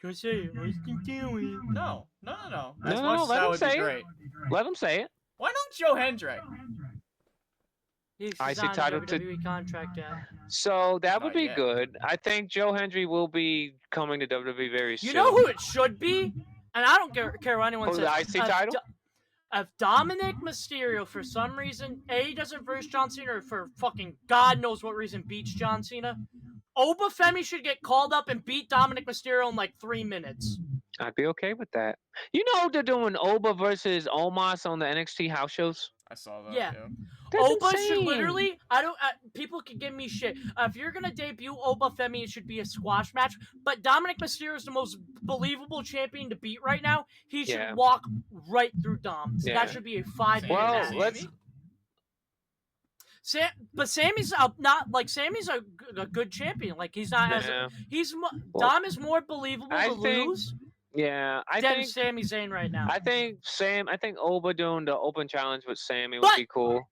Gonna say, what's he doing? No. As No, much as let that him would say be it. great. Let him say it. Why not Joe Hendrick? He's IC signed a title to- WWE contract yet. So that would Not be yet. good. I think Joe Hendry will be coming to WWE very soon. You know who it should be? And I don't care what anyone Oh, says. the IC title? If Dominic Mysterio, for some reason, doesn't verse John Cena, or for fucking God knows what reason beats John Cena, Oba Femi should get called up and beat Dominic Mysterio in like 3 minutes. I'd be okay with that. You know they're doing Oba versus Omos on the NXT house shows? I saw that. Yeah. That's Oba should insane. literally, people can give me shit. If you're gonna debut Oba Femi, it should be a squash match. But Dominic Mysterio is the most believable champion to beat right now. He should Yeah. walk right through Dom. So Yeah. that should be a 5-minute Well, match. let's- But Sammy's not like Sammy's a good champion. Like he's not as Yeah. Dom is more believable I to think- lose Yeah, I than think Sami Zayn right now. I think Oba doing the open challenge with Sammy would But- be cool.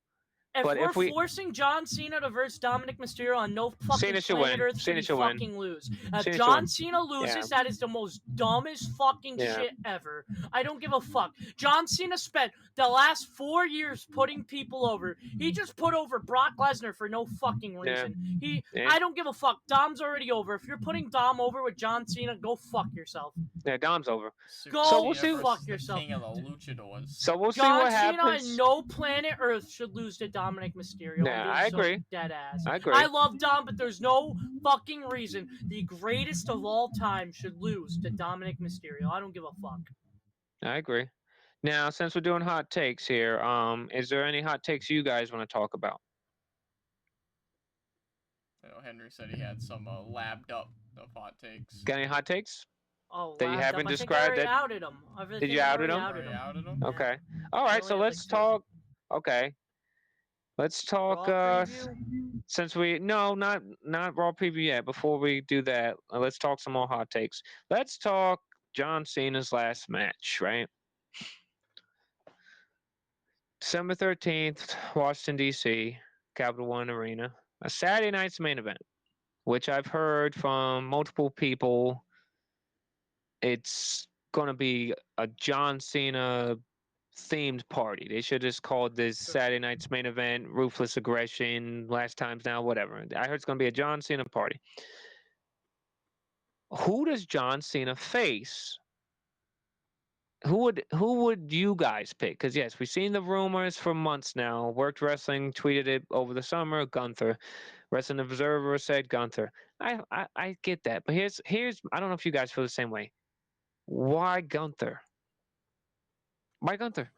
If But we're if we- forcing John Cena to verse Dominic Mysterio on no fucking Cena should planet win. Earth should Cena he should win. fucking lose. If Cena should John win. Cena loses, Yeah. that is the most dumbest fucking Yeah. shit ever. I don't give a fuck. John Cena spent the last 4 years putting people over. He just put over Brock Lesnar for no fucking reason. Yeah. I don't give a fuck. Dom's already over. If you're putting Dom over with John Cena, go fuck yourself. Yeah, Dom's over. Go So we'll see- fuck yourself. King of the Luchadors. So we'll see John what Cena happens. on no planet Earth should lose to Dominic Mysterio. Yeah, I'm being I so agree. Dead ass. I agree. I love Dom, but there's no fucking reason the greatest of all time should lose to Dominic Mysterio. I don't give a fuck. I agree. Now, since we're doing hot takes here, is there any hot takes you guys want to talk about? Henry said he had some labbed up of hot takes. Got any hot takes? Oh, That you laughed haven't up. described I think I it? already outed him. Did you outed him? Already outed him? Yeah. Okay. All right. So only have let's like talk. Okay. Let's talk. Raw preview? Since we not raw preview yet. Before we do that, let's talk some more hot takes. Let's talk John Cena's last match. Right. December 13th, Washington D.C., Capital One Arena, a Saturday night's main event, which I've heard from multiple people. It's gonna be a John Cena themed party. They should just call this Saturday night's main event Ruthless Aggression, Last Times Now, whatever. I heard it's gonna be a John Cena party. Who does John Cena face? Who would you guys pick? Because yes, we've seen the rumors for months now. Worked Wrestling tweeted it over the summer. Gunther, Wrestling Observer said Gunther. I get that, but here's I don't know if you guys feel the same way. Why Gunther? Why Gunther?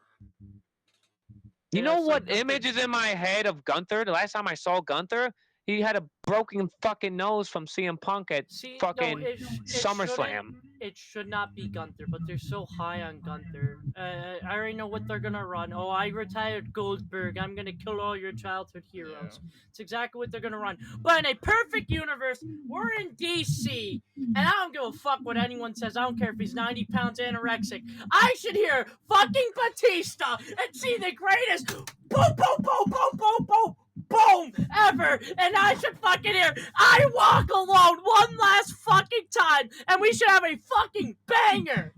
You Yeah, know so what Gunther- image is in my head of Gunther? The last time I saw Gunther, he had a broken fucking nose from CM Punk at See, fucking no, it SummerSlam. It should not be Gunther, but they're so high on Gunther. I already know what they're gonna run. Oh, I retired Goldberg. I'm gonna kill all your childhood heroes. It's exactly what they're gonna run. But in a perfect universe, we're in DC, and I don't give a fuck what anyone says. I don't care if he's 90 pounds anorexic. I should hear fucking Batista and see the greatest boom, boom, boom, boom, boom, boom, boom ever, and I should fucking hear I Walk Alone one last fucking time, and we should have a fucking banger.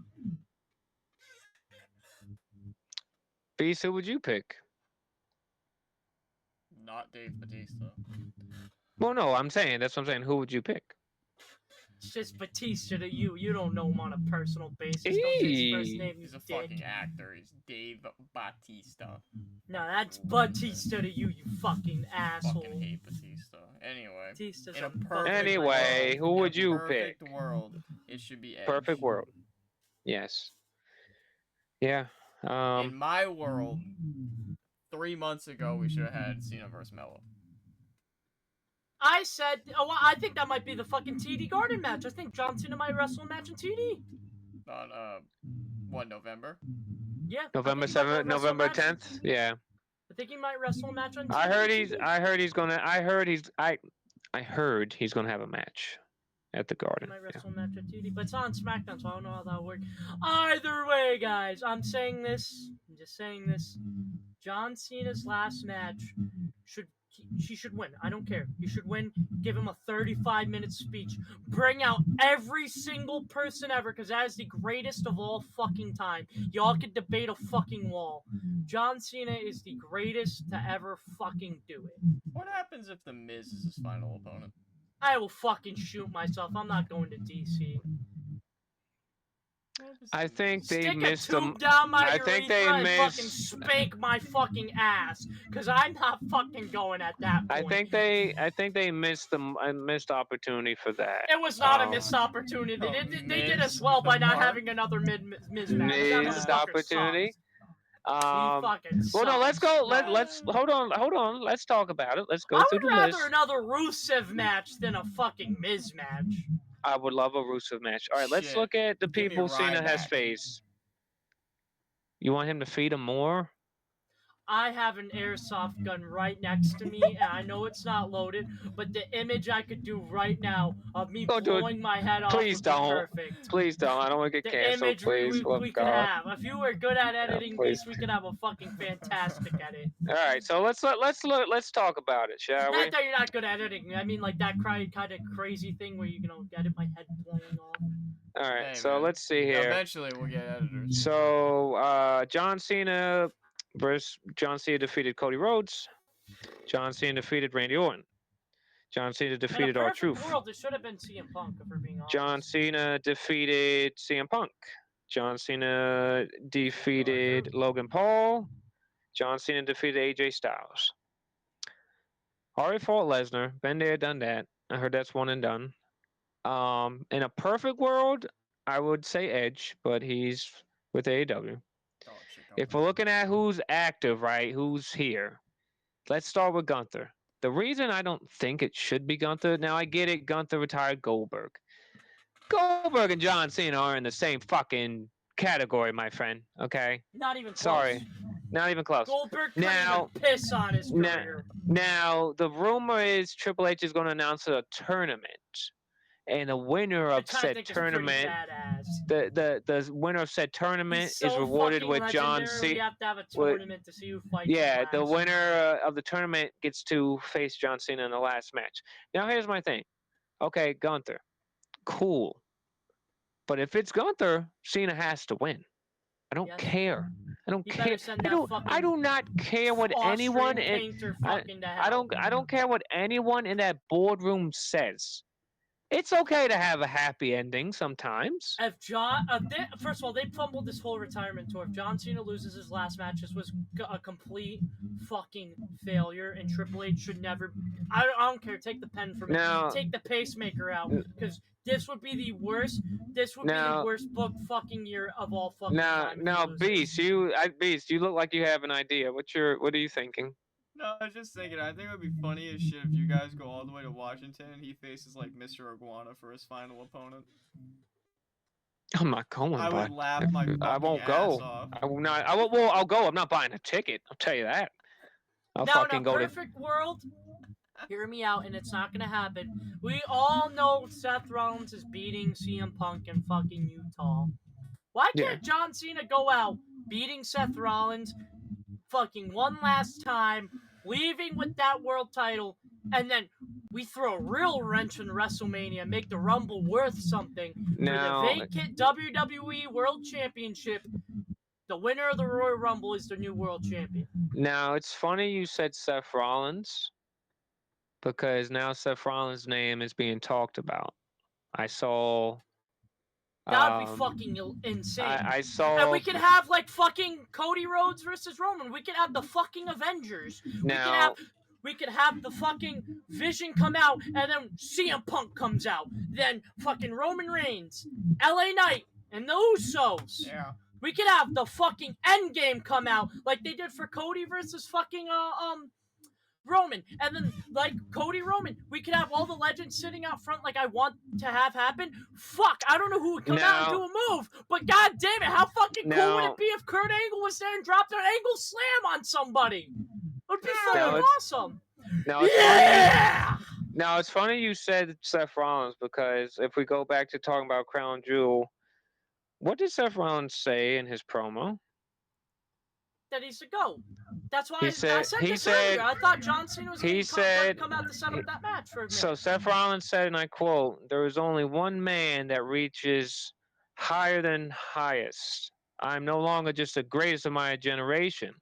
Beast, who would you pick? Not Dave Batista. Well, no, I'm saying that's what I'm saying. Who would you pick? It's just Batista to you. You don't know him on a personal basis. Don't say his first Eee. name, you He's a dick. fucking actor. He's Dave Bautista. No, that's Batista to you, you fucking asshole. Fucking hate Batista. Anyway, Batista's in a a perfect Anyway, world, who would in a you perfect pick? world, it should be Edge. Perfect world. Yes. Yeah. In my world, 3 months ago, we should have had Cena versus Mello. I said, oh, well, I think that might be the fucking TD Garden match. I think John Cena might wrestle a match in TD. On, what, November? Yeah. November I think he might 7th, wrestle a November match in 10th. TD. Yeah. I think he might wrestle a match on TD. I heard he's gonna have a match at the He Garden. might wrestle a match at TD, but it's on SmackDown, so I don't know how that'll work. Either way, guys, I'm just saying this. John Cena's last match he should win. I don't care. He should win. Give him a 35-minute speech. Bring out every single person ever, because that is the greatest of all fucking time. Y'all can debate a fucking wall. John Cena is the greatest to ever fucking do it. What happens if The Miz is his final opponent? I will fucking shoot myself. I'm not going to DC. I think they Stick missed a tube them. down my I think urethra they and fucking missed. spank my fucking ass, cause I'm not fucking going at that point. I think they missed the missed opportunity for that. It was not a missed opportunity. They did as well by not having another Miz match. That Missed motherfucker opportunity. sucks. He fucking sucks. Well, no, let's go. Let's hold on. Let's talk about it. Let's go I through would the rather list. another Rusev match than a fucking Miz match. I would love a Rusev match. All right, let's Shit. look at the Give me people Cena has Ryback. faced. You want him to feed him more? I have an airsoft gun right next to me, and I know it's not loaded, but the image I could do right now of me Don't do it. blowing my head off Please would don't. be perfect. Please don't. I don't want to get The canceled. image Please, we could have. If you were good at editing please. these, we could have a fucking fantastic edit. All right, so let's talk about it, shall we? Not that you're not good at editing. I mean, like that kind of crazy thing where you edit my head blowing off. All right, Hey, so man. let's see here. Eventually, we'll get editors. So John Cena defeated Cody Rhodes. John Cena defeated Randy Orton. John Cena defeated In a R-Truth. perfect world, it should have been CM Punk, if we're being honest. John Cena defeated CM Punk. John Cena defeated Logan Paul. John Cena defeated AJ Styles. Already fought Lesnar. Been there, done that. I heard that's one and done. In a perfect world, I would say Edge, but he's with AEW. If we're looking at who's active, right, who's here, let's start with Gunther. The reason I don't think it should be Gunther, now I get it, Gunther retired Goldberg. Goldberg and John Cena are in the same fucking category, my friend, okay? Not even close. Sorry, not even close. Goldberg couldn't even piss on his career. Now, the rumor is Triple H is going to announce a tournament. And the winner of said tournament, the winner of said tournament is rewarded with John Cena. We have to have a tournament to see who fights. Yeah, the winner of the tournament gets to face John Cena in the last match. Now, here's my thing. Okay, Gunther, cool, but if it's Gunther, Cena has to win. I don't care. I don't care. I do not care what anyone. I don't care what anyone in that boardroom says. It's okay to have a happy ending sometimes. If first of all, they fumbled this whole retirement tour. If John Cena loses his last match, this was a complete fucking failure, and Triple H should never. I don't care. Take the pen from me. Take the pacemaker out, because this would be the worst. This would be the worst booked fucking year of all fucking time. Now, Beast, you look like you have an idea. What are you thinking? No, I was just thinking, I think it would be funny as shit if you guys go all the way to Washington and he faces, like, Mr. Iguana for his final opponent. I'm not going, I would laugh my fucking I won't ass go. off. I will not. I'll go. I'm not buying a ticket. I'll tell you that. I'll fucking go to... Now, in a perfect world, hear me out, and it's not gonna happen. We all know Seth Rollins is beating CM Punk in fucking Utah. Why can't John Cena go out beating Seth Rollins fucking one last time, leaving with that world title, and then we throw a real wrench in WrestleMania, make the Rumble worth something for the vacant WWE World Championship. The winner of the Royal Rumble is the new world champion. Now, it's funny you said Seth Rollins, because now Seth Rollins' name is being talked about. I saw. That would be Um, fucking insane. I And saw we could have like fucking Cody Rhodes versus Roman. We could have the fucking Avengers. now. We could have the fucking Vision come out, and then CM Punk comes out. Then fucking Roman Reigns, LA Knight, and the Usos. Yeah. We could have the fucking Endgame come out like they did for Cody versus fucking Roman, and then like Cody Roman, we could have all the legends sitting out front like I want to have happen. Fuck, I don't know who would come out and do a move, but god damn it, how fucking cool would it be if Kurt Angle was there and dropped an angle slam on somebody? It would be fucking awesome. Now it's funny. Now it's funny you said Seth Rollins, because if we go back to talking about Crown Jewel, what did Seth Rollins say in his promo? That he's the GOAT. That's why He I said- said he this said- earlier. I thought John Cena was he going to said- come out to set up that match for a minute. So Seth Rollins said, and I quote, "There is only one man that reaches higher than highest. I'm no longer just the greatest of my generation.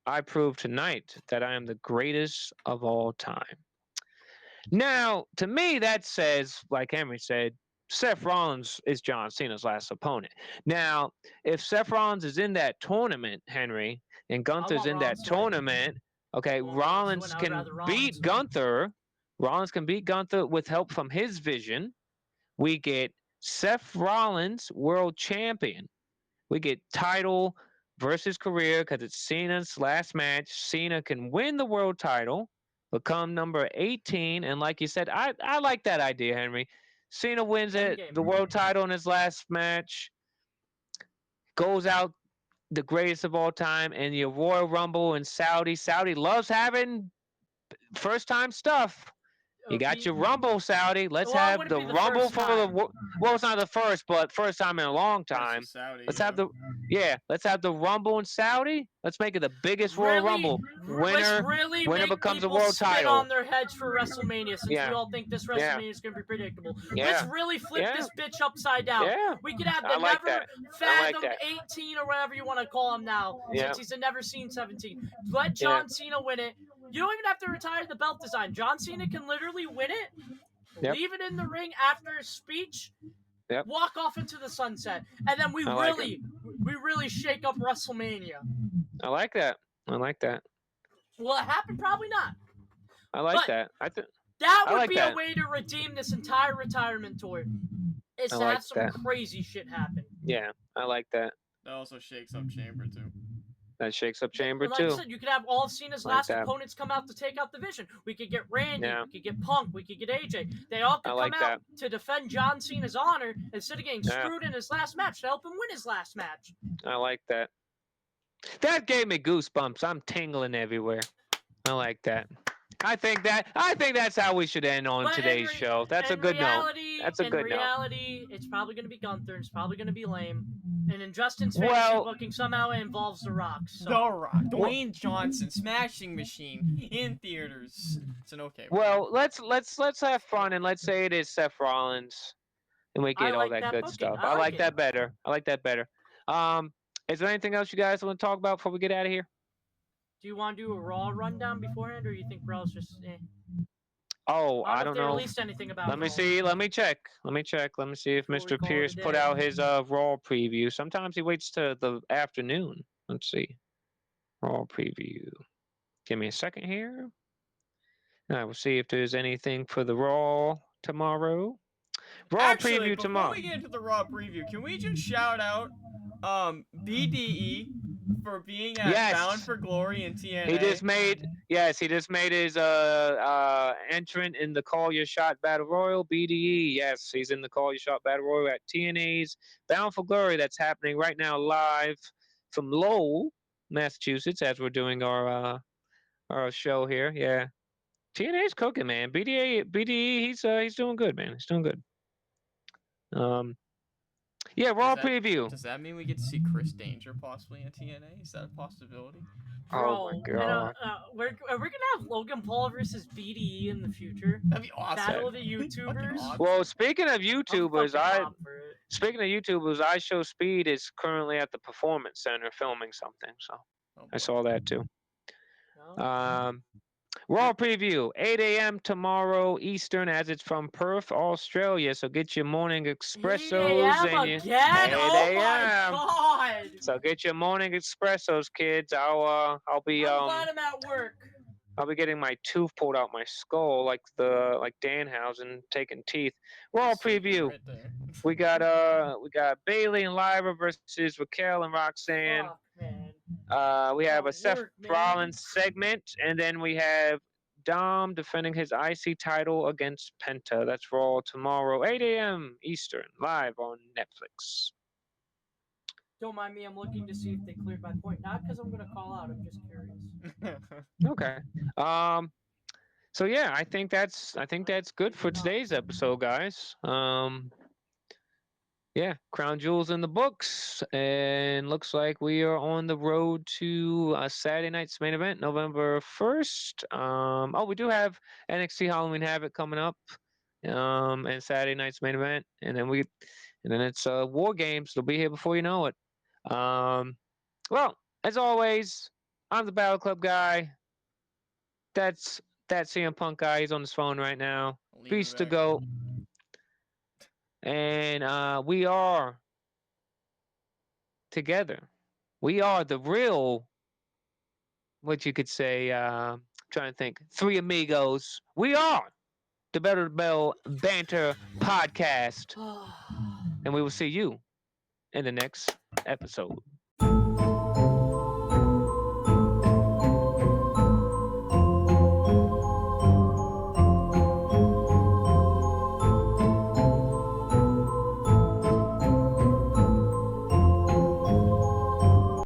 I prove tonight that I am the greatest of all time." Now, to me, that says, like Henry said, Seth Rollins is John Cena's last opponent. Now, if Seth Rollins is in that tournament, Henry, and Gunther's in that Rollins to win. tournament, okay, I want Rollins Rollins to win. I would can rather Rollins beat win. Gunther. Rollins can beat Gunther with help from his Vision. We get Seth Rollins world champion. We get title versus career because it's Cena's last match. Cena can win the world title, become number 18, and like you said, I like that idea, Henry. Cena wins Endgame. the world title in his last match, goes out the greatest of all time, and your Royal Rumble in Saudi. Saudi loves having first time stuff. You got your Rumble, Saudi. Let's Well, it have wouldn't the be the Rumble first for time. well, it's not the first, but first time in a long time. Versus Saudi, Let's yeah. have let's have the Rumble in Saudi. Let's make it the biggest Royal Rumble. Let's really winner make becomes a people world spin title. on their heads for WrestleMania, since Yeah. we all think this WrestleMania is going to be predictable. Yeah. Let's really flip Yeah. this bitch upside down. Yeah. We could have I the like never that. I like fathomed that. 18 or whatever you want to call him now, Yeah. since he's a never seen 17. Let John Cena win it. You don't even have to retire the belt design. John Cena can literally win it, Yep. leave it in the ring after his speech, Yep. walk off into the sunset, and then we I like really shake up WrestleMania. I like that. I like that. Will it happen? Probably not. I like But- that. I think That I would like be that. a way to redeem this entire retirement tour. Is I to like have some that. crazy shit happen. yeah, I like that. That also shakes up Chamber too. That shakes up Chamber And like too. I said, you could have all of Cena's Like last that. opponents come out to take out the Vision. We could get Randy, Yeah. we could get Punk, we could get AJ. They all could I come like out to defend John Cena's honor instead of getting Yeah. screwed in his last match to help him win his last match. I like that. That gave me goosebumps. I'm tingling everywhere. I like that. I think that's how we should end on But today's show. That's a good note. That's a in good note. reality, it's probably going to be Gunther. It's probably going to be lame. And in Justin's fantasy Well- booking, somehow it involves The Rock. So. The Rock, Dwayne Johnson, Smashing Machine in theaters. It's an okay. Well, let's have fun and let's say it is Seth Rollins, and we I get all like that that good booking. stuff. I I like like it. that better. I like that better. Is there anything else you guys want to talk about before we get out of here? Do you want to do a Raw rundown beforehand, or you think Raw's just Oh, I I don't don't know if they know. released anything about Let me Raw. see. Let me check. Let me see if Before we Mr. call it a Pierce put day. out his Raw preview. Sometimes he waits to the afternoon. Let's see. Raw preview. Give me a second here. And I will see if there's anything for the Raw tomorrow. Raw Actually, preview before tomorrow. we get into the Raw preview, can we just shout out BDE for being at Yes. Bound for Glory in TNA? He just made his entrant in the Call Your Shot Battle Royal, BDE. Yes, he's in the Call Your Shot Battle Royal at TNA's Bound for Glory. That's happening right now live from Lowell, Massachusetts, as we're doing our show here. Yeah. TNA's cooking, man. BDE, he's doing good, man. He's doing good. Yeah, Raw preview. Does that mean we get to see Chris Danger possibly in TNA? Is that a possibility? Oh my Bro, god. we're gonna have Logan Paul versus BDE in the future. That'd be awesome. Battle of the Fucking YouTubers. awesome. Well, speaking of I'm YouTubers, fucking pumped for it. I Show Speed is currently at the Performance Center filming something. So Oh, I saw that too. No? Raw preview, 8 a.m. tomorrow Eastern, as it's from Perth, Australia. So get your morning 8 espressos a.m. and your again? 8 Oh my a.m. god! So get your morning espressos, kids. I'll be I'm glad I'm at work. I'll be getting my tooth pulled out my skull like Danhausen taking teeth. Raw preview. Right there. We got Bailey and Lyra versus Raquel and Roxanne. Fuck, man. We have a Seth Work, man. Rollins segment, and then we have Dom defending his IC title against Penta. That's Raw tomorrow, 8 a.m. Eastern, live on Netflix. Don't mind me, I'm looking to see if they cleared my point. Not because I'm gonna call out, I'm just curious. Okay. So yeah, I think that's good for today's episode, guys. Yeah, Crown Jewels in the books, and looks like we are on the road to Saturday night's main event, November 1st. We do have NXT Halloween Havoc coming up, and Saturday night's main event, and then it's War Games. It'll be here before you know it. Well, as always, I'm the Battle Club guy. That's that CM Punk guy. He's on his phone right now. Beast to go. And we are together. We are the real, what you could say, trying to think, three amigos. We are the Better Bell Banter podcast. And we will see you in the next episode.